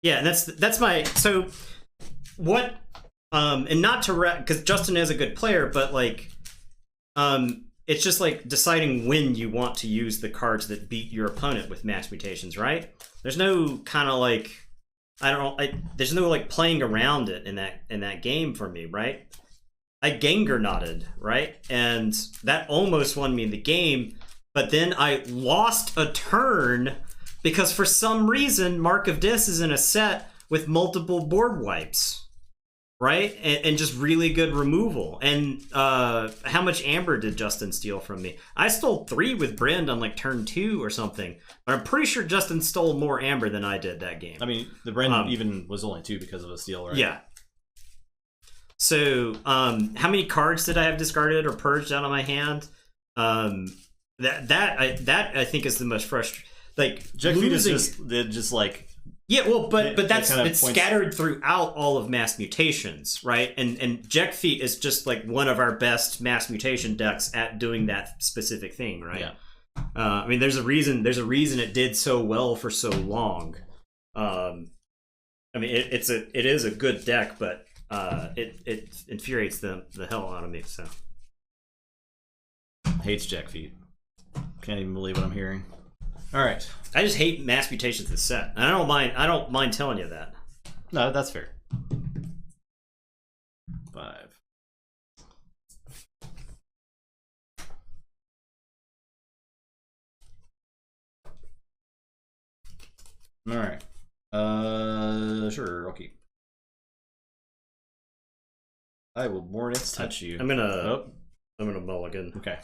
Yeah, and that's my so what and not to because Justin is a good player, but like it's just like deciding when you want to use the cards that beat your opponent with Mass Mutations, right? There's no kind of like there's no like playing around it in that game for me, right? I Gengar knotted, right? And that almost won me the game, but then I lost a turn because for some reason Mark of Dis is in a set with multiple board wipes, right? And just really good removal. And how much Amber did Justin steal from me? I stole 3 with Brand on like turn 2 or something, but I'm pretty sure Justin stole more Amber than I did that game. I mean, the Brand even was only 2 because of a steal, right? Yeah. So, how many cards did I have discarded or purged out of my hand? That I think is the most frustrating. Like Jack Feet is just like yeah, well, but that's kind of it's scattered throughout all of Mass Mutations, right? And Jack Feet is just like one of our best Mass Mutation decks at doing that specific thing, right? Yeah. I mean, there's a reason it did so well for so long. I mean, it is a good deck, but it infuriates the hell out of me. So hates Jack Feet. Can't even believe what I'm hearing. All right, I just hate Mass Mutations this set. And I don't mind telling you that. No, that's fair. 5. All right. Sure, I'll keep. I will Mornix touch you. I'm gonna mulligan. Okay.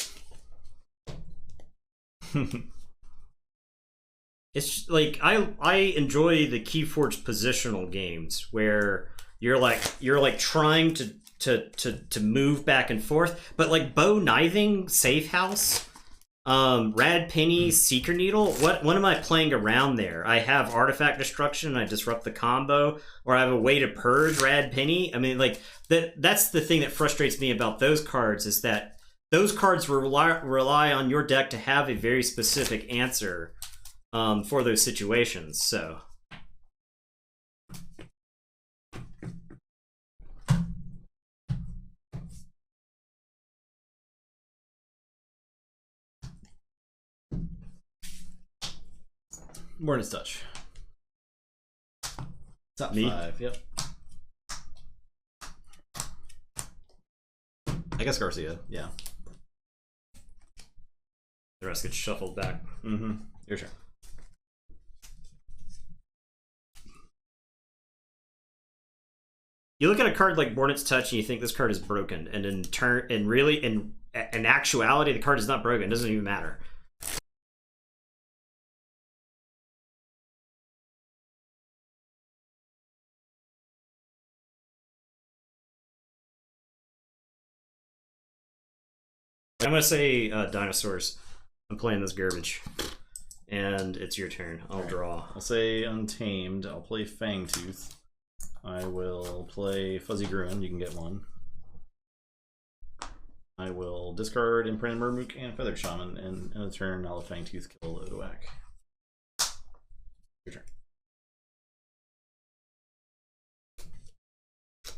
It's like I enjoy the Keyforge positional games where you're like trying to move back and forth, but like Bow Kniving, Safe House, Rad Penny, Seeker Needle. What am I playing around there? I have Artifact Destruction, I disrupt the combo, or I have a way to purge Rad Penny. I mean, like that's the thing that frustrates me about those cards is that those cards rely on your deck to have a very specific answer for those situations. So Mornix touch. Top Me? 5. Yep. I guess Garcia. Yeah. the rest gets shuffled back. Mm-hmm. Your turn. You look at a card like Bornit's Touch and you think this card is broken, and in actuality the card is not broken. It doesn't even matter. I'm gonna say dinosaurs. I'm playing this garbage, and it's your turn. I'll draw. I'll say Untamed. I'll play Fangtooth. I will play Fuzzy Gruin. You can get one. I will discard Imprinted Murmook and Feathered Shaman, and in a turn I'll have Fangtooth kill Lodowak. Your turn.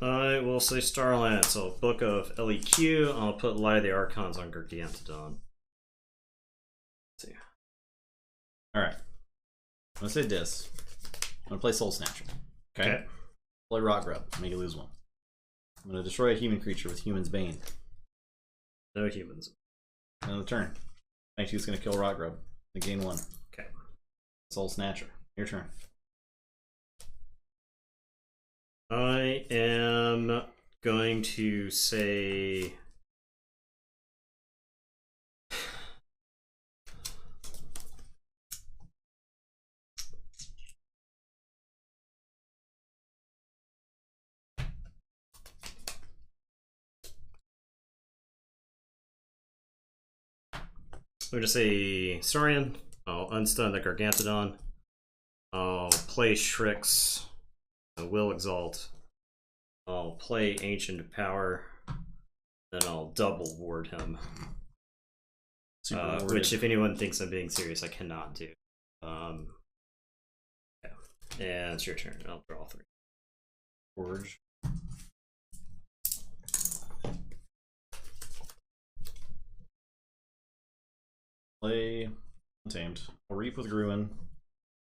I will say Starlance. I'll Book of LEQ. I'll put Light of the Archons on Gargantodon. Let's see. Alright. I'm gonna say Dis. I'm gonna play Soul Snatcher. Okay. Play Rock Grub. Make you lose 1. I'm gonna destroy a human creature with Human's Bane. No humans. End of the turn. Fangtooth's gonna kill Rock Grub. And gain 1. Okay. Soul Snatcher. Your turn. I am going to say I'm going to say Saurian. I'll unstun the Gargantodon. I'll play Shrix. I will Exalt. I'll play Ancient Power. Then I'll double ward him. Which, if anyone thinks I'm being serious, I cannot do. Yeah. And it's your turn. I'll draw 3. Forge. Play Untamed. I'll Reap with Gruin.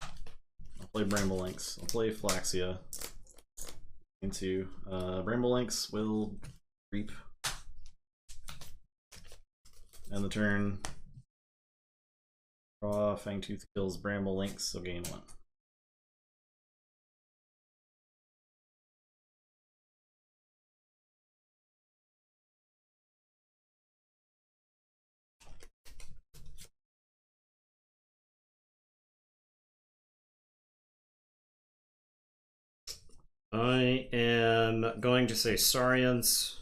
I'll play Bramble Links. I'll play Flaxia. Into Bramble Links will reap. End the turn. Draw, Fangtooth kills Bramble Links, so gain 1. I am going to say Saurians.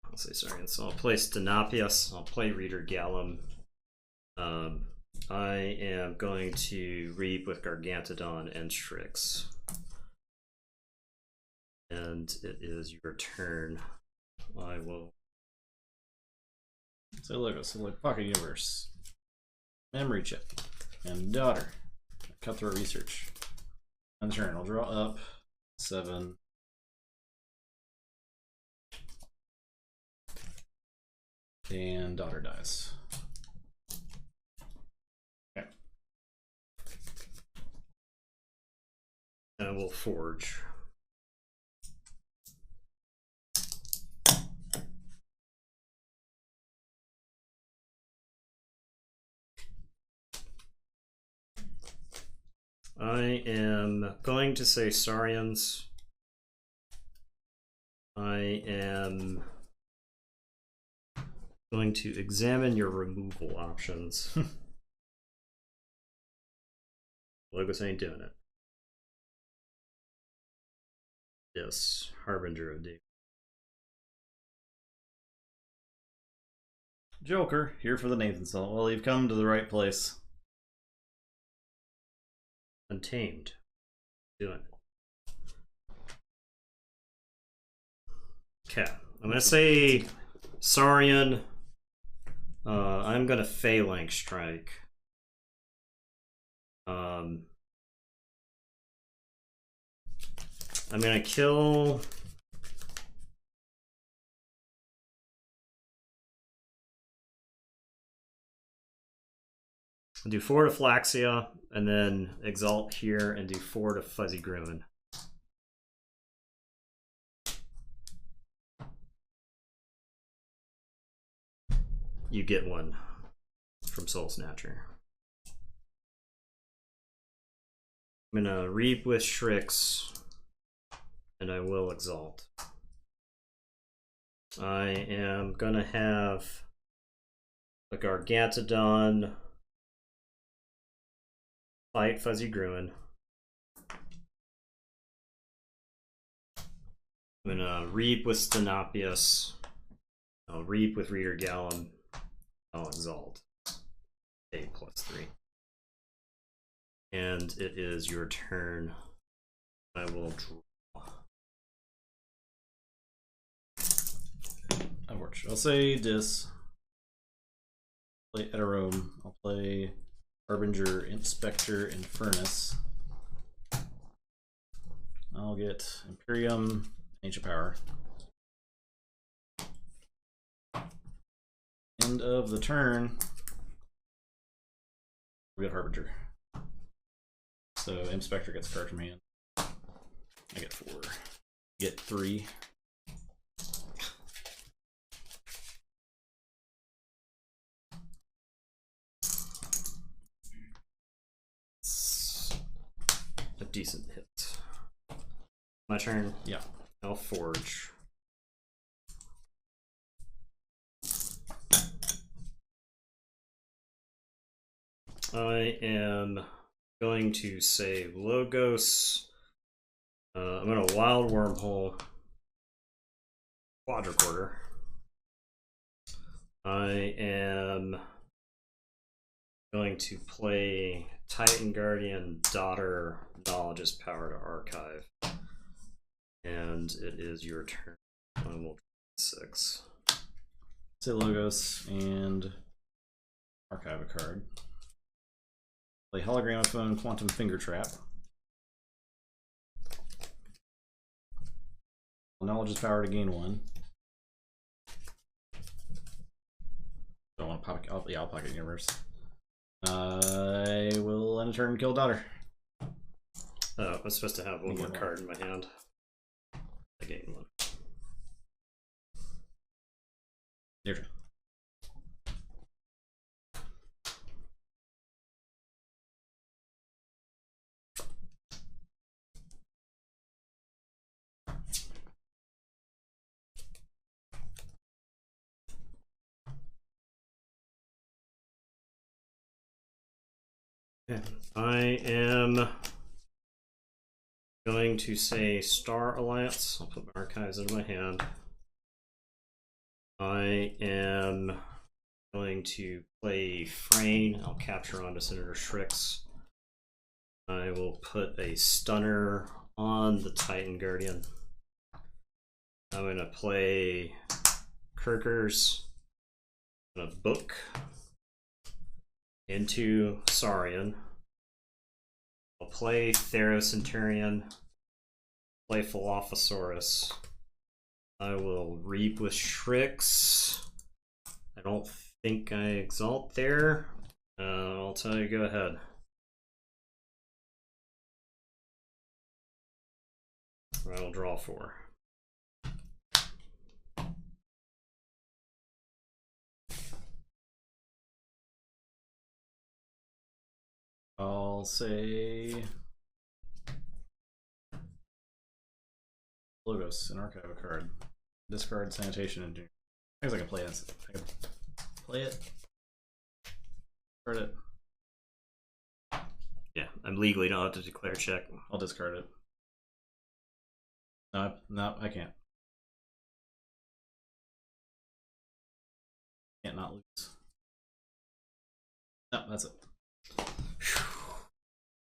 I'll say Saurians. So I'll play Stenopius. I'll play Reader Gallum. I am going to reap with Gargantodon and Strix. And it is your turn. I will. So look, Pocket Universe. Memory Chip. And Daughter. Cutthroat Research. On turn, I'll draw up 7. And Daughter dies. Okay. And I will forge. I am going to say Saurians. I am going to examine your removal options. Logos ain't doing it. Yes, Harbinger of Doom. Joker, here for the Nathan salt. Well, you've come to the right place. Untamed. Doing it. Okay, I'm gonna say Saurian. I'm gonna Phalanx Strike. I'm gonna kill. I'll do 4 to Flaxia, and then Exalt here, and do 4 to Fuzzy Gruen. You get 1 from Soul Snatcher. I'm gonna reap with Strix, and I will Exalt. I am gonna have a Gargantodon fight Fuzzy Gruen. I'm gonna reap with Stenopius. I'll reap with Reader Gallum. I'll Exalt. 8+3. And it is your turn. I will draw. That works. I'll say Dis. Play Eterome. I'll play Harbinger, Inspector, and Furnace. I'll get Imperium, Ancient Power. End of the turn. We got Harbinger. So Inspector gets a card from hand. I get 4. Get 3. A decent hit. My turn? Yeah. I'll forge. I am going to say Logos. I'm going to Wild Wormhole. Quadricorder. I am going to play Titan Guardian, Daughter, Knowledge is Power to Archive. And it is your turn. I will 6. Say Logos and archive a card. Play Hologramophone, Quantum Finger Trap. Knowledge is Power to gain 1. Don't want to pop. Yeah, I'll Pocket Universe. I will end a turn and kill a daughter. Oh, I was supposed to have one more card in my hand. I gained one. Your turn. Yeah. I am going to say Star Alliance. I'll put my archives into my hand. I am going to play Frayne. I'll capture onto Senator Shrix. I will put a stunner on the Titan Guardian. I'm going to play Kirkers. I'm going to book into Saurian. I'll play Therocenterion. Play Philophosaurus. I will reap with Shrix. I don't think I exalt there. I'll tell you, go ahead. I will draw 4. I'll say Logos, an archive a card. Discard Sanitation Engineer. I guess I can play it. I can play it. Discard it. Yeah, I'm legally not allowed to declare check. I'll discard it. No, I can't. Can't not lose. No, that's it.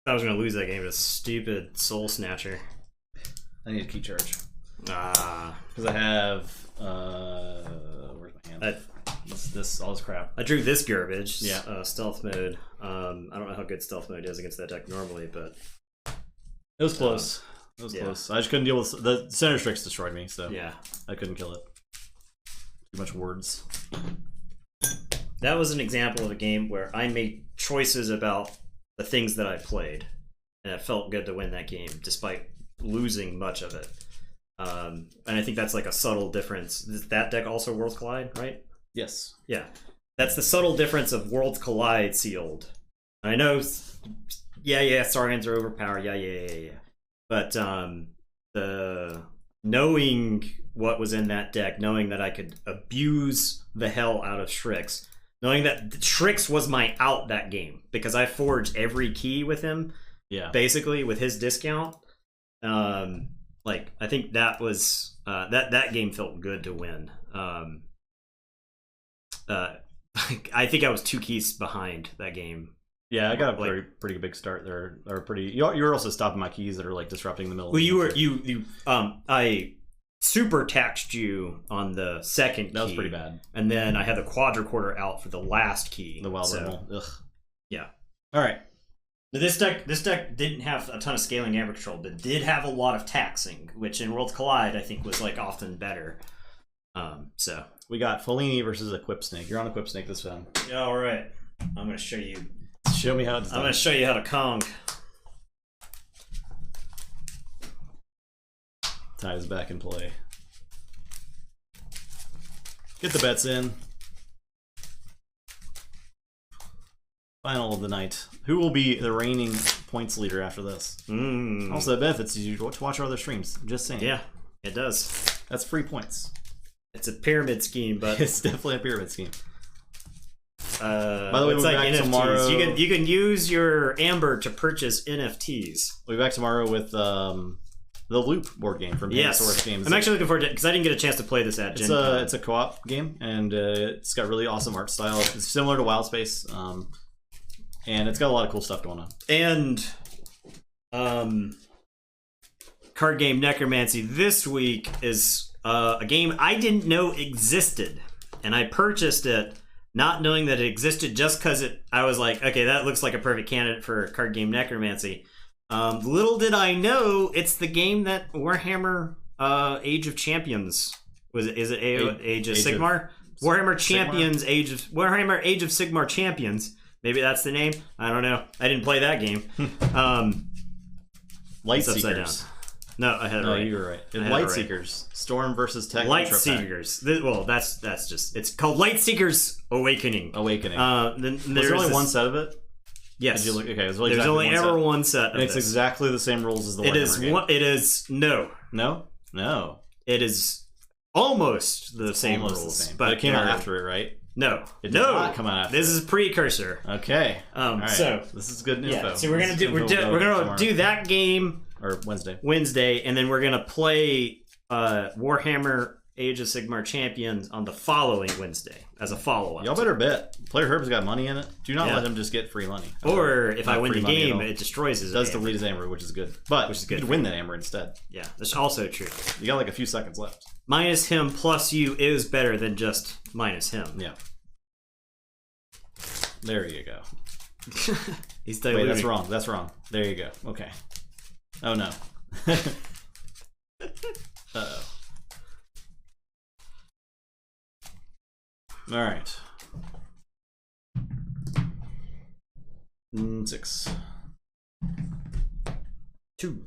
I was gonna lose that game to stupid Soul Snatcher. I need a key charge. Ah. Because I have where's my hand? This all this crap. I drew this garbage. Yeah. Stealth mode. I don't know how good stealth mode is against that deck normally, but It was close. It was close. I just couldn't deal with the Center Strix destroyed me, so yeah, I couldn't kill it. Too much words. that was an example of a game where I made choices about the things that I played, and it felt good to win that game despite losing much of it. And I think that's like a subtle difference. Is that deck also Worlds Collide, right? Yes. Yeah, that's the subtle difference of Worlds Collide sealed. I know, yeah, Saurians are overpowered. Yeah. But the knowing what was in that deck, knowing that I could abuse the hell out of Shrix, knowing that Shrix was my out that game because I forged every key with him. Yeah. Basically, with his discount. Like I think that was that game felt good to win. I think I was 2 keys behind that game. Yeah, I got a pretty big start there. Or pretty. You're also stopping my keys that are like disrupting the middle. Well, I super taxed you on the second key. That was pretty bad. And then I had the quadricorder out for the last key. The wild rebel. Ugh. Yeah. All right. This deck didn't have a ton of scaling amber control, but did have a lot of taxing, which in Worlds Collide I think was like often better. So we got Fellini versus Equip Snake. You're on Equip Snake this time. Yeah, all right. I'm gonna show you. Show me how it's done. I'm gonna show you how to Kong. Ties back in play. Get the bets in. Final of the night. Who will be the reigning points leader after this? Also, it benefits you to watch our other streams. Just saying. Yeah, it does. That's free points. It's a pyramid scheme, but it's definitely a pyramid scheme. By the way, we'll be back NFTs. tomorrow. You can use your Amber to purchase NFTs. We'll be back tomorrow with the Loop board game from Source Games. I'm actually looking forward to it because I didn't get a chance to play this at Gen Con. It's a co-op game, and it's got really awesome art style. It's similar to Wild Space, and it's got a lot of cool stuff going on. And card game Necromancy this week is a game I didn't know existed, and I purchased it not knowing that it existed just because I was like, okay, that looks like a perfect candidate for card game Necromancy. Little did I know it's the game that Warhammer Age of Champions Age of Sigmar? Warhammer Champions Warhammer Age of Sigmar Champions Maybe that's the name. I don't know. I didn't play that game. Light It's upside Seekers. down. No, I had it No, right. you were right. I had it Light right. Seekers. Storm versus Tech. Light Intro Pack. Seekers. Well, that's just. It's called Light Seekers Awakening. Awakening. Then Was there's there only this- one set of it? Yes. Did you look? Okay, it was really There's exactly only one ever set. one set. And Of it's this. exactly the same rules as the It Warhammer is game. one. It is no. No, no. It is almost the same Almost rules, the same. But it came out they're- after it, right? No, It did not come out after This it. is precursor. Okay. All right. So this is good info. yeah, so we're gonna This do is we're, info do, we'll we're go gonna tomorrow. do that game or Wednesday. Wednesday, and then we're gonna play Warhammer Age of Sigmar Champions on the following Wednesday as a follow up. Y'all better bet. Player Herb's got money in it. Do not Yeah. let him just get free money. Or if I Not win free the money at game, all. it destroys his. It does game. delete his amber, which is good. But Which is good you could for win you. that amber instead. Yeah, that's also true. You got like a few seconds left. Minus him plus you is better than just minus him. Yeah. There you go. He's Wait, diluting. that's wrong. That's wrong. There you go. Okay. Oh no. Uh-oh. All right. 6. 2.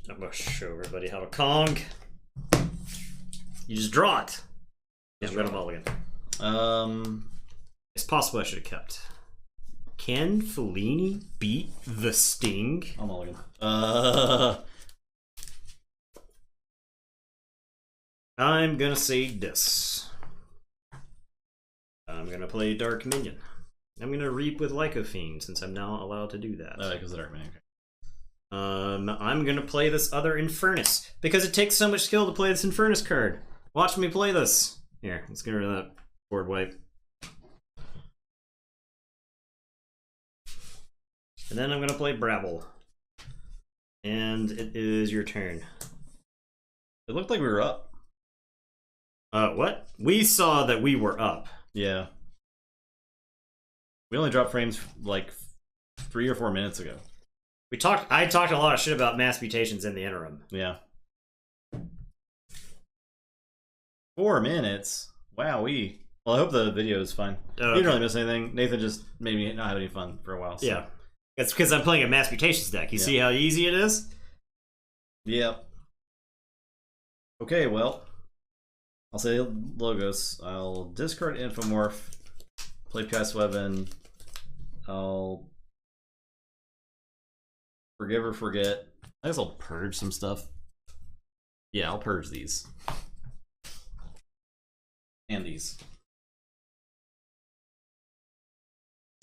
I'm gonna show everybody how to Kong. You just draw it. Yeah, I'm gonna mulligan. It's possible I should have kept. Can Fellini beat the Sting? I'm mulligan. I'm gonna say this. I'm gonna play Dark Minion. I'm gonna reap with Lycophene since I'm now allowed to do that. Because the Dark Man. Okay. I'm gonna play this other Infernus because it takes so much skill to play this Infernus card. Watch me play this. Here, let's get rid of that board wipe. And then I'm gonna play Brabble. And it is your turn. It looked like we were up. What? We saw that we were up. Yeah. We only dropped frames like 3 or 4 minutes ago. I talked a lot of shit about mass mutations in the interim. Yeah. 4 minutes? Wow, Well, I hope the video is fine. Oh, You okay. didn't really miss anything. Nathan just made me not have any fun for a while. So. Yeah. It's because I'm playing a mass mutations deck. You Yeah. see how easy it is? Yep. Okay, well, I'll say logos. I'll discard Infomorph, play PS Weapon. I'll forgive or forget. I guess I'll purge some stuff. Yeah, I'll purge these. And these.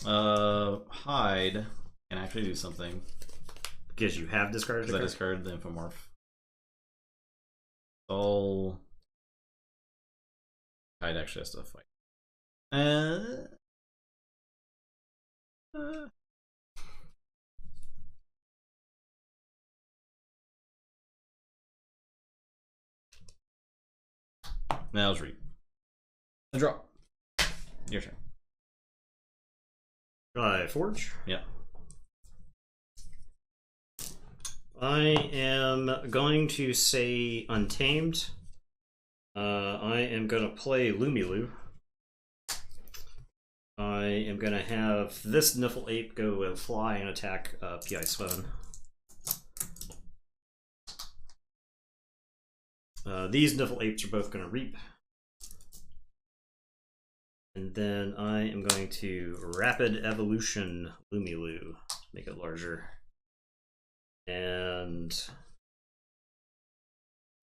Hide can actually do something. Because you have discarded Because I the card. discarded the Infomorph. I'll... Hide actually has to fight. Now let's read. A draw. Your turn. I forge. Yeah. I am going to say Untamed. I am going to play Lumilu. I am going to have this Niffle Ape go and fly and attack PI Sloan. These Niffle Apes are both going to reap. And then I am going to Rapid Evolution Lumilu, make it larger. And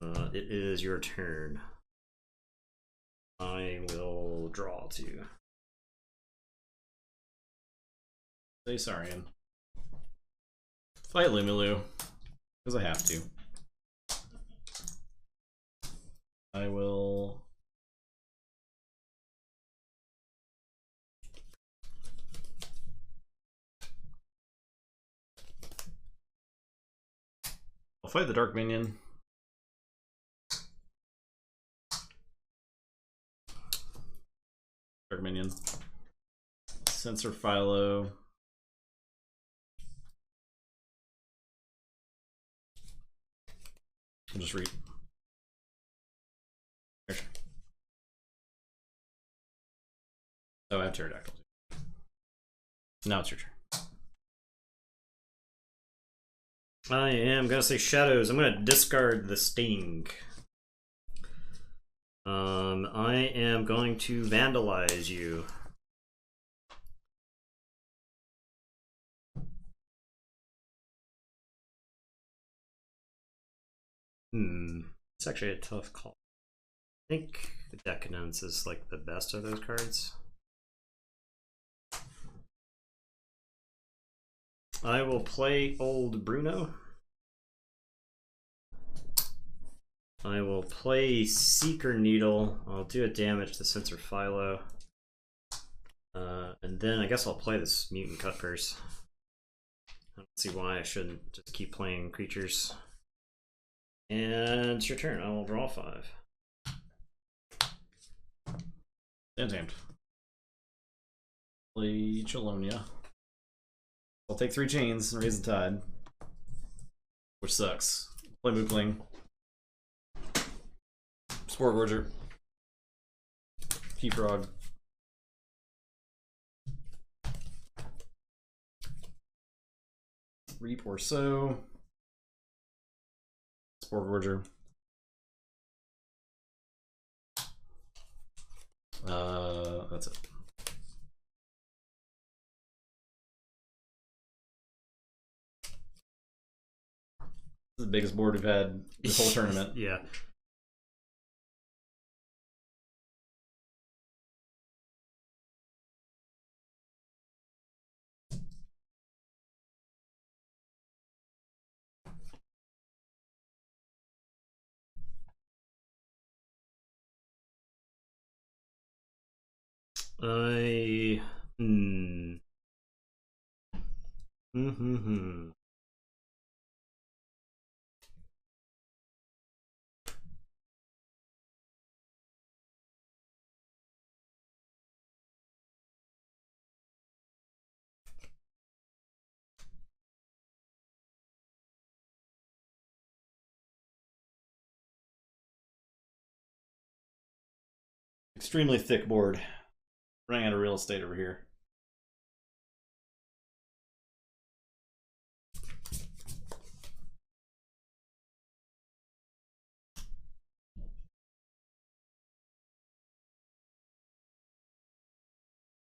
it is your turn. I will draw 2. Say Saurian. Fight Lumilu. Because I have to. I will... I'll fight the Dark Minion. Dark Minion. Sensor Philo. I'll just read. Oh, I have pterodactyl. Now it's your turn. I am gonna say shadows. I'm gonna discard the sting. I am going to vandalize you. It's actually a tough call. I think Decadence is like the best of those cards. I will play Old Bruno. I will play Seeker Needle. I'll do a damage to Sensor Philo. And then I guess I'll play this Mutant Cutpurse. I don't see why I shouldn't just keep playing creatures. And it's your turn. I will draw 5. Tamed. Play Chelonia. I'll take 3 chains and raise the tide. Which sucks. Play Mookling. Spore Gorger. Key Frog. Reap or Sow. Spore Gorger. That's it. This is the biggest board we've had this whole tournament. Yeah. Extremely thick board. Running out of real estate over here.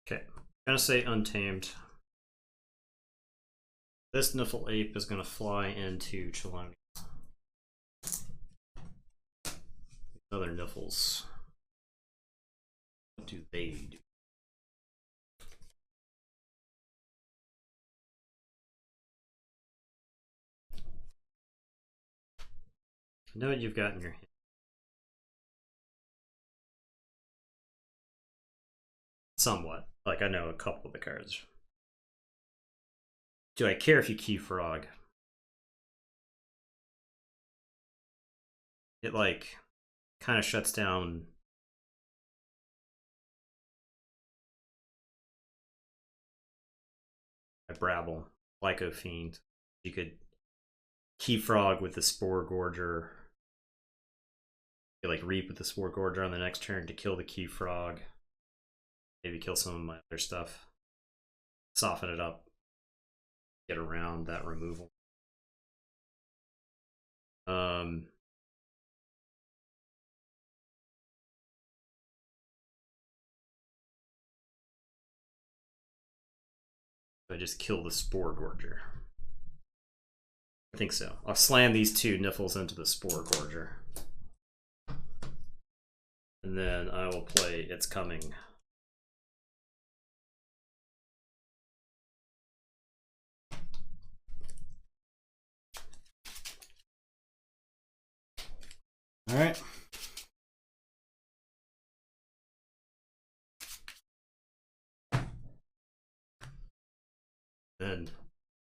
Okay, I'm gonna say Untamed. This Niffle Ape is gonna fly into Chelonia. Other Niffles. What do they do? I know what you've got in your hand. Somewhat. Like, I know a couple of the cards. Do I care if you key Frog? It, like, kind of shuts down a Brabble, Lyco Fiend. You could key Frog with the Spore Gorger. You like Reap with the Spore Gorger on the next turn to kill the key Frog. Maybe kill some of my other stuff. Soften it up. Get around that removal. I just kill the Spore Gorger. I think so. I'll slam these 2 Niffles into the Spore Gorger. And then I will play It's Coming. All right. Then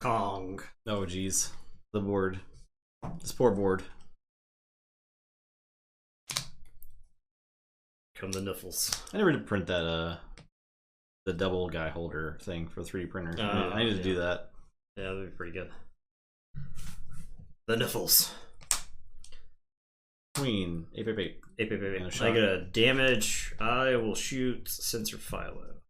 Kong. Oh, geez. The board. This poor board. Come the Niffles. I never did print that, the double guy holder thing for the 3D printer. I need to do that. Yeah, that'd be pretty good. The Niffles. Queen. 8. I get a damage. I will shoot Sensor Philo.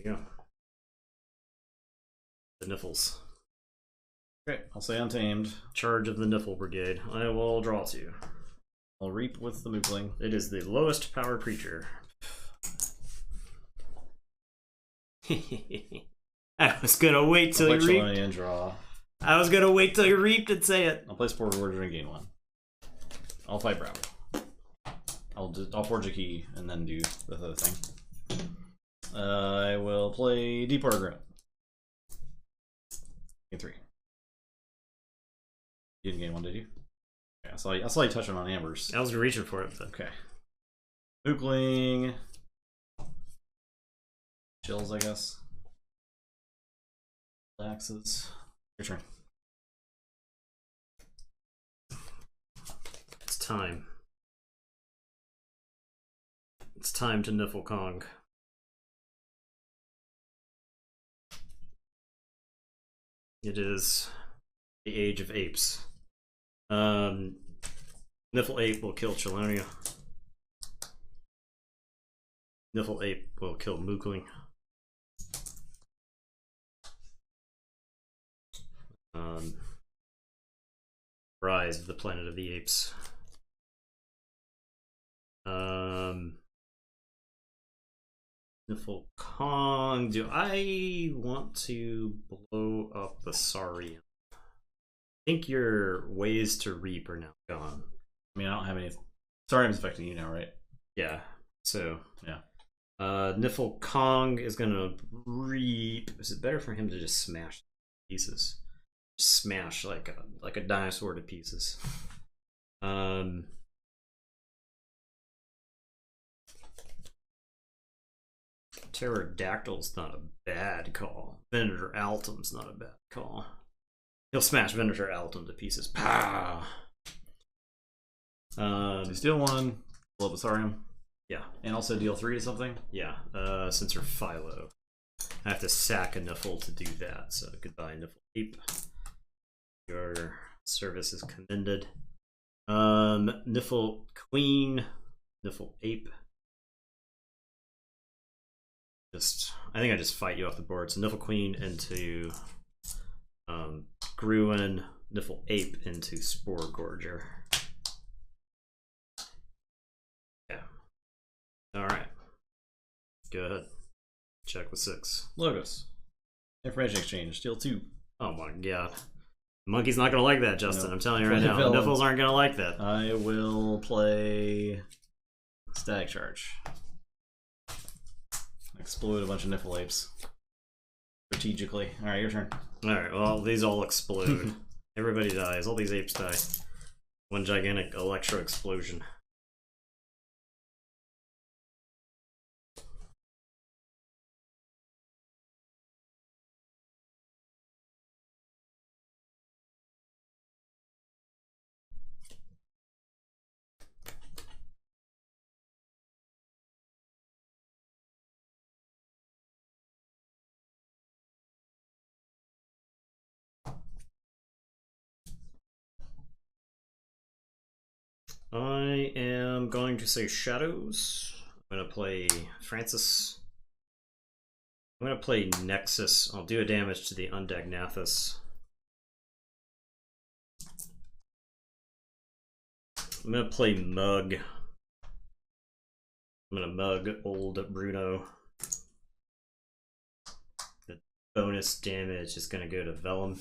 you go. The Niffles. Okay, I'll say Untamed. Charge of the Niffle Brigade. I will draw 2. I'll Reap with the Mookling. It is the lowest power creature. I was gonna wait till you reaped. And draw. I was gonna wait till you reaped and say it. I'll play Spore Gorger and gain 1. I'll fight Bravo. I'll forge a key and then do the other thing. I will play Deep Water Grunt. Gain 3. You didn't gain 1, did you? Yeah, I saw you touching on Ambers. I was reaching for it, but okay. Mookling. Chills, I guess. Axes. Your turn. It's time. It's time to Niffle Kong. It is the Age of Apes. Niffle Ape will kill Chelonia. Niffle Ape will kill Mookling. Rise of the Planet of the Apes. Niffle Kong. Do I want to blow up the Saurian? I think your ways to reap are now gone. I mean, I don't have any. Saurian's affecting you now, right? Yeah. So yeah. Niffle Kong is gonna reap. Is it better for him to just smash pieces? Smash like a dinosaur to pieces. Pterodactyl's not a bad call. Venator Altum's not a bad call. He'll smash Venator Altum to pieces. Pow! So you steal 1, blow up the Saurian. Yeah. And also deal 3 to something? Yeah. Since you're Philo. I have to sack a Niffle to do that, so goodbye, Niffle Ape. Your service is commended. Niffle Queen, Niffle Ape. I think I just fight you off the board. So Niffle Queen into Gruen, Niffle Ape into Spore Gorger. Yeah. Alright. Go ahead. Check with 6. Logos. Information exchange. Steal 2. Oh my god. Monkey's not gonna like that, Justin. No. I'm telling you right now. Niffles aren't gonna like that. I will play Static Charge. Explode a bunch of Niffle Apes. Strategically. Alright, your turn. Alright, well, these all explode. Everybody dies. All these apes die. One gigantic electro explosion. I am going to say Shadows. I'm going to play Francis. I'm going to play Nexus. I'll do a damage to the Undead Nathus. I'm going to play Mug. I'm going to Mug old Bruno. The bonus damage is going to go to Vellum.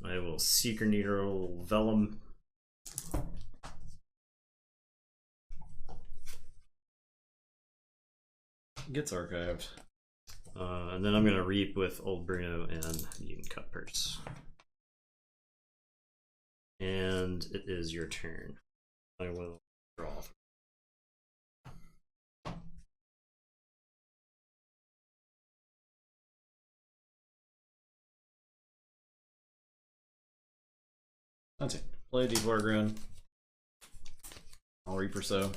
I will Seeker Needle Vellum. Gets archived. And then I'm going to Reap with Old Bruno and Mutant Cut Purse. And it is your turn. I will draw. That's it. Play Deep Water Grunt. I'll Reaper so.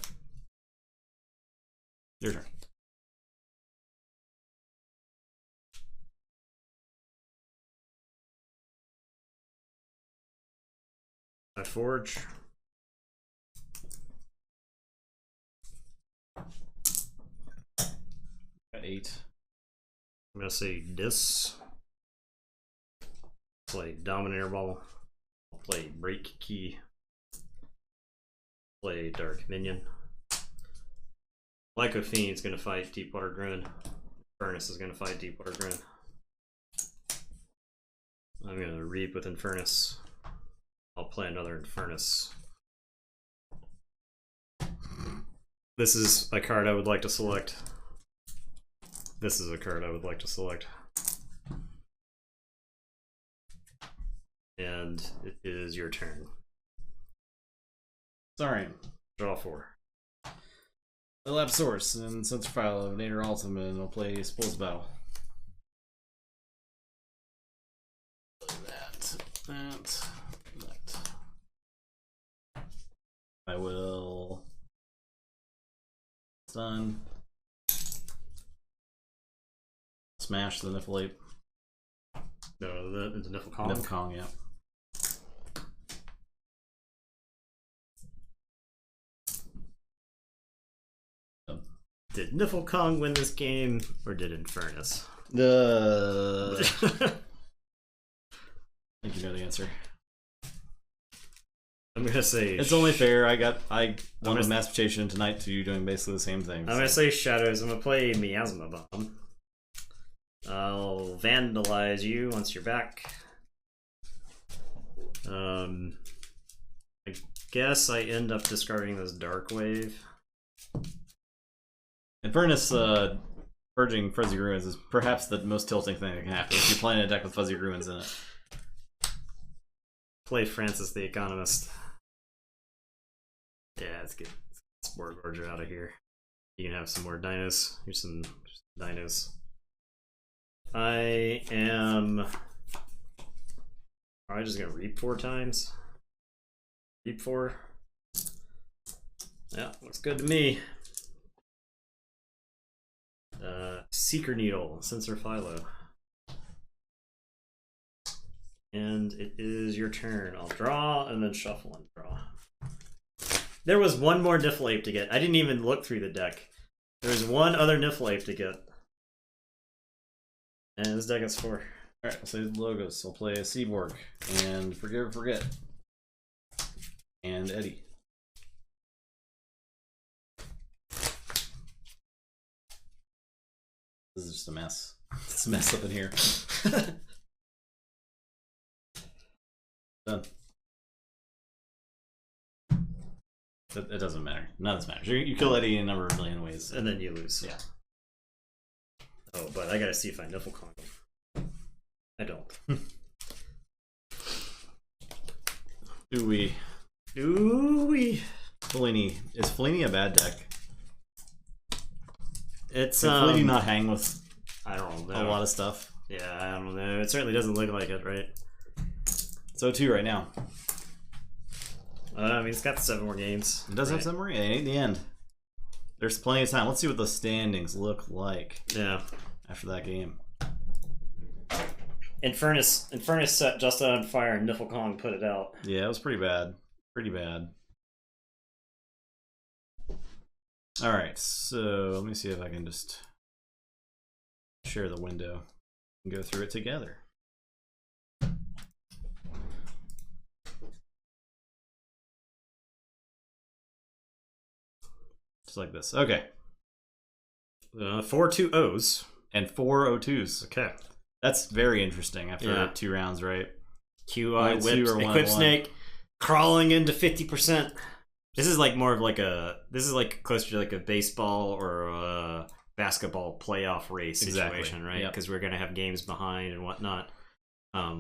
Your turn. I forge. Got 8. I'm gonna say this. Play Dominator Ball. I'll play Break Key. Play Dark Minion. Lycofiend's gonna fight Deepwater Grin. Furnace is gonna fight Deepwater Grin. I'm gonna Reap with Infernus. I'll play another Infernus. This is a card I would like to select. This is a card I would like to select. And it is your turn. Sorry. Draw 4. Lab Source and Sensor File of Nader Ultimate, and I'll play Spoils Battle. That. I will stun. Smash the Niffle Ape. No, the Niffle Kong. Niffle Kong, yeah. Did Niffle Kong win this game, or did Infernus? I think you know the answer. I'm gonna say it's only fair. I won a mass mutation tonight to you doing basically the same thing. I'm gonna say Shadows. I'm gonna play Miasma Bomb. I'll vandalize you once you're back. I guess I end up discarding this Dark Wave. Infernus purging Fuzzy Ruins is perhaps the most tilting thing that can happen if you're playing a deck with Fuzzy Ruins in it. Play Francis the Economist. Yeah, it's good. Spore Gorger out of here. You can have some more dinos. Here's some dinos. I am probably just gonna Reap 4 times. Reap 4. Yeah, looks good to me. Seeker Needle, Sensor Philo. And it is your turn. I'll draw and then shuffle and draw. There was one more Niffle Ape to get. I didn't even look through the deck. There was one other Niffle Ape to get. And this deck has 4. Alright, I'll say the logos. I'll play a Seaborg and Forgive and Forget. And Eddie. This is just a mess. It's a mess up in here. Done. It doesn't matter. None of this matters. You kill Eddie in a number of million ways. And then you lose. Yeah. Oh, but I gotta see if I Niffle Kong him. I don't. Do we? Fellini. Is Fellini a bad deck? It's Can Fellini not hang with I don't know. a lot of stuff? Yeah, I don't know. It certainly doesn't look like it, right? It's 0-2 right now. I mean, it's got 7 more games. It does have some more. It ain't the end. There's plenty of time. Let's see what the standings look like. Yeah. After that game. Infernus set Justin on fire and Niffle Kong put it out. Yeah, it was pretty bad. Pretty bad. Alright, so let me see if I can just share the window and go through it together. Just like this. Okay. 4 2-0s. And 4 0-2s. Okay. That's very interesting after 2 rounds, right? QI whips, Equip Snake, crawling into 50%. This is like more of like this is like closer to like a baseball or a basketball playoff race situation, right? Because we're gonna have games behind and whatnot.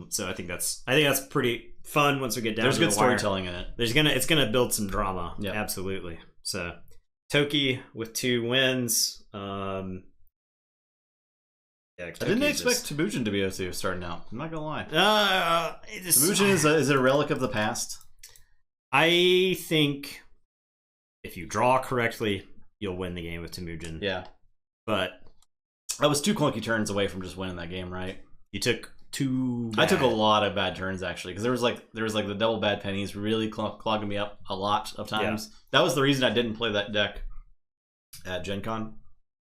So I think that's pretty fun once we get down. There's to the good storytelling in it. It's gonna build some drama. Yeah, absolutely. So Toki with 2 wins. Yeah, I didn't expect Temujin to be able to starting out. I'm not gonna lie. Temujin is a relic of the past. I think if you draw correctly, you'll win the game with Temujin. Yeah, but I was 2 clunky turns away from just winning that game. Right? You took 2. I took a lot of bad turns actually, because there was like the double bad pennies really clogging me up a lot of times. Yeah. That was the reason I didn't play that deck at Gen Con.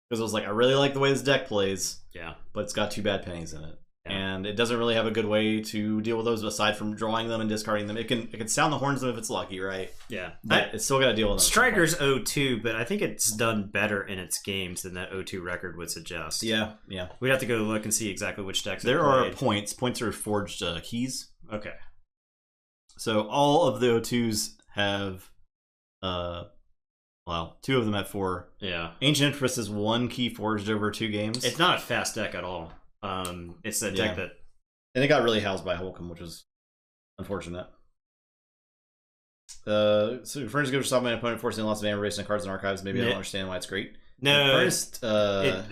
Because it was like, I really like the way this deck plays, Yeah. but it's got 2 bad pennies in it. Yeah. And it doesn't really have a good way to deal with those aside from drawing them and discarding them. It can sound the horns of them if it's lucky, right? Yeah. But it's still got to deal with them. Striker's 0-2, but I think it's done better in its games than that 0-2 record would suggest. Yeah. We'd have to go look and see exactly which decks There are points. Points are forged keys. Okay. So all of the 0-2s have, 2 of them at 4. Yeah. Ancient Empress is 1 key forged over 2 games. It's not a fast deck at all. It's a deck that... And it got really housed by Holcomb, which was unfortunate. So Furnace goes to stop my opponent, forcing lots of amber based on cards and archives. Maybe I don't understand why it's great. No.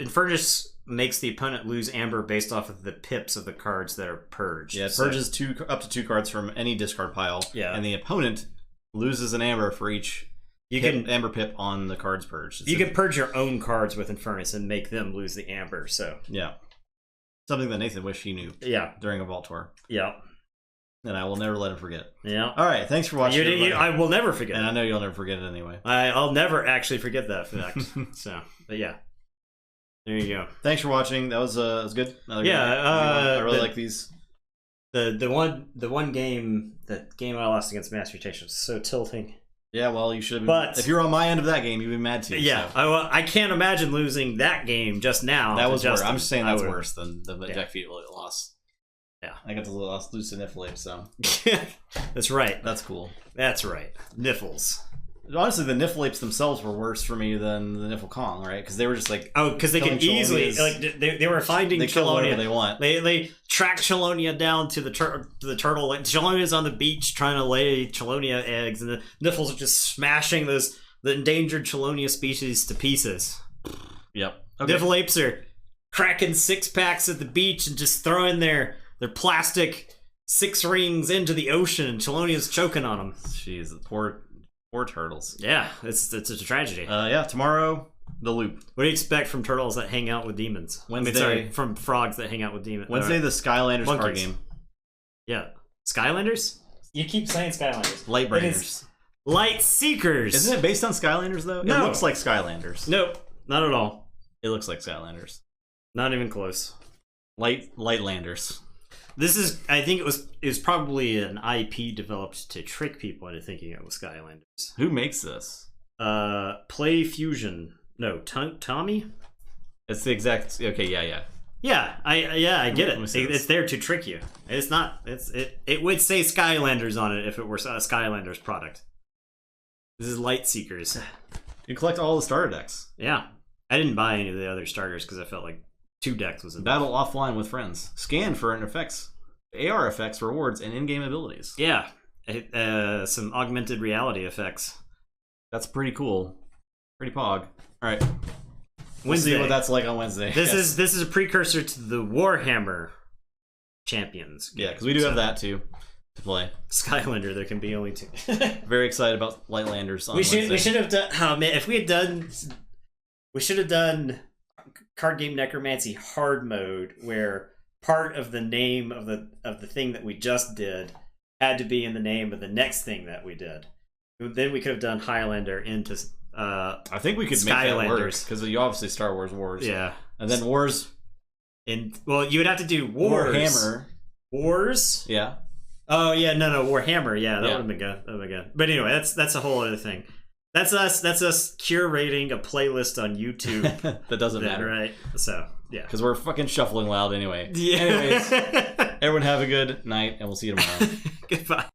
Furnace makes the opponent lose amber based off of the pips of the cards that are purged. Yeah, it purges up to 2 cards from any discard pile. Yeah. And the opponent loses an amber for each amber pip on the cards purged. You can purge your own cards with Infernus and make them lose the amber, so... Yeah. Something that Nathan wished he knew. Yeah. During a Vault Tour. Yeah. And I will never let him forget. Yeah. All right, thanks for watching. I will never forget. And I know you'll never forget it anyway. I'll never actually forget that fact. So, but yeah. There you go. Thanks for watching. That was good. Yeah. I really like these. The one game I lost against Master Mutation was so tilting. Yeah, well, you should have. But if you were on my end of that game, you'd be mad too. Yeah, so. I can't imagine losing that game just now. That was worse. I'm just saying that's worse than the Yeah. Jack Feet loss. Yeah, I got to lose to Niffle, so that's right. That's cool. That's right. Niffles. Honestly, the Niffle Apes themselves were worse for me than the Niffle Kong, right? Because they were just like because they could easily they were finding they kill whatever Chelonia. they want. They track Chelonia down to the turtle. Like, Chelonia's on the beach trying to lay Chelonia eggs, and the Niffles are just smashing the endangered Chelonia species to pieces. Yep. Okay. Niffle Apes are cracking 6-packs at the beach and just throwing their plastic 6 rings into the ocean, and Chelonia's choking on them. Jeez, the poor turtles. Yeah, it's a tragedy. Yeah, tomorrow, the loop. What do you expect from turtles that hang out with demons? Wednesday. From frogs that hang out with demons. Wednesday, the Skylanders Monkeys. card game. Yeah. Skylanders? You keep saying Skylanders. Lightbringers. Light Seekers. Isn't it based on Skylanders, though? No. It looks like Skylanders. Nope, not at all. It looks like Skylanders. Not even close. Lightlanders. This is, I think it was probably an IP developed to trick people into thinking it was Skylanders. Who makes this? Play Fusion. No, Tommy? It's the exact. Okay, yeah. Yeah, I get it. It's It's there to trick you. It's not. It would say Skylanders on it if it were a Skylanders product. This is Light Seekers. You collect all the starter decks. Yeah, I didn't buy any of the other starters because I felt like 2 decks was enough. Battle offline with friends. Scan for effects, AR effects, rewards, and in-game abilities. Yeah, some augmented reality effects. That's pretty cool. Pretty pog. All right. We'll Wednesday. see what that's like on Wednesday. This is a precursor to the Warhammer Champions. Yeah, because we do have that too to play. Skylander, there can be only 2. Very excited about Lightlanders on Wednesday. We should have done. Oh man, if we had done, we should have done card game necromancy hard mode, where part of the name of the thing that we just did had to be in the name of the next thing that we did. Then we could have done Highlander into. I think we could make that work because you obviously Star Wars Wars. Yeah, and then Wars. Well, you would have to do Wars. Warhammer. Wars. Yeah. Oh yeah, no, Warhammer. Yeah, that would have been good. That would have been good. But anyway, that's a whole other thing. That's us curating a playlist on YouTube. That doesn't matter, right? So yeah, because we're fucking shuffling loud anyway. Yeah. Anyways, everyone have a good night, and we'll see you tomorrow. Goodbye.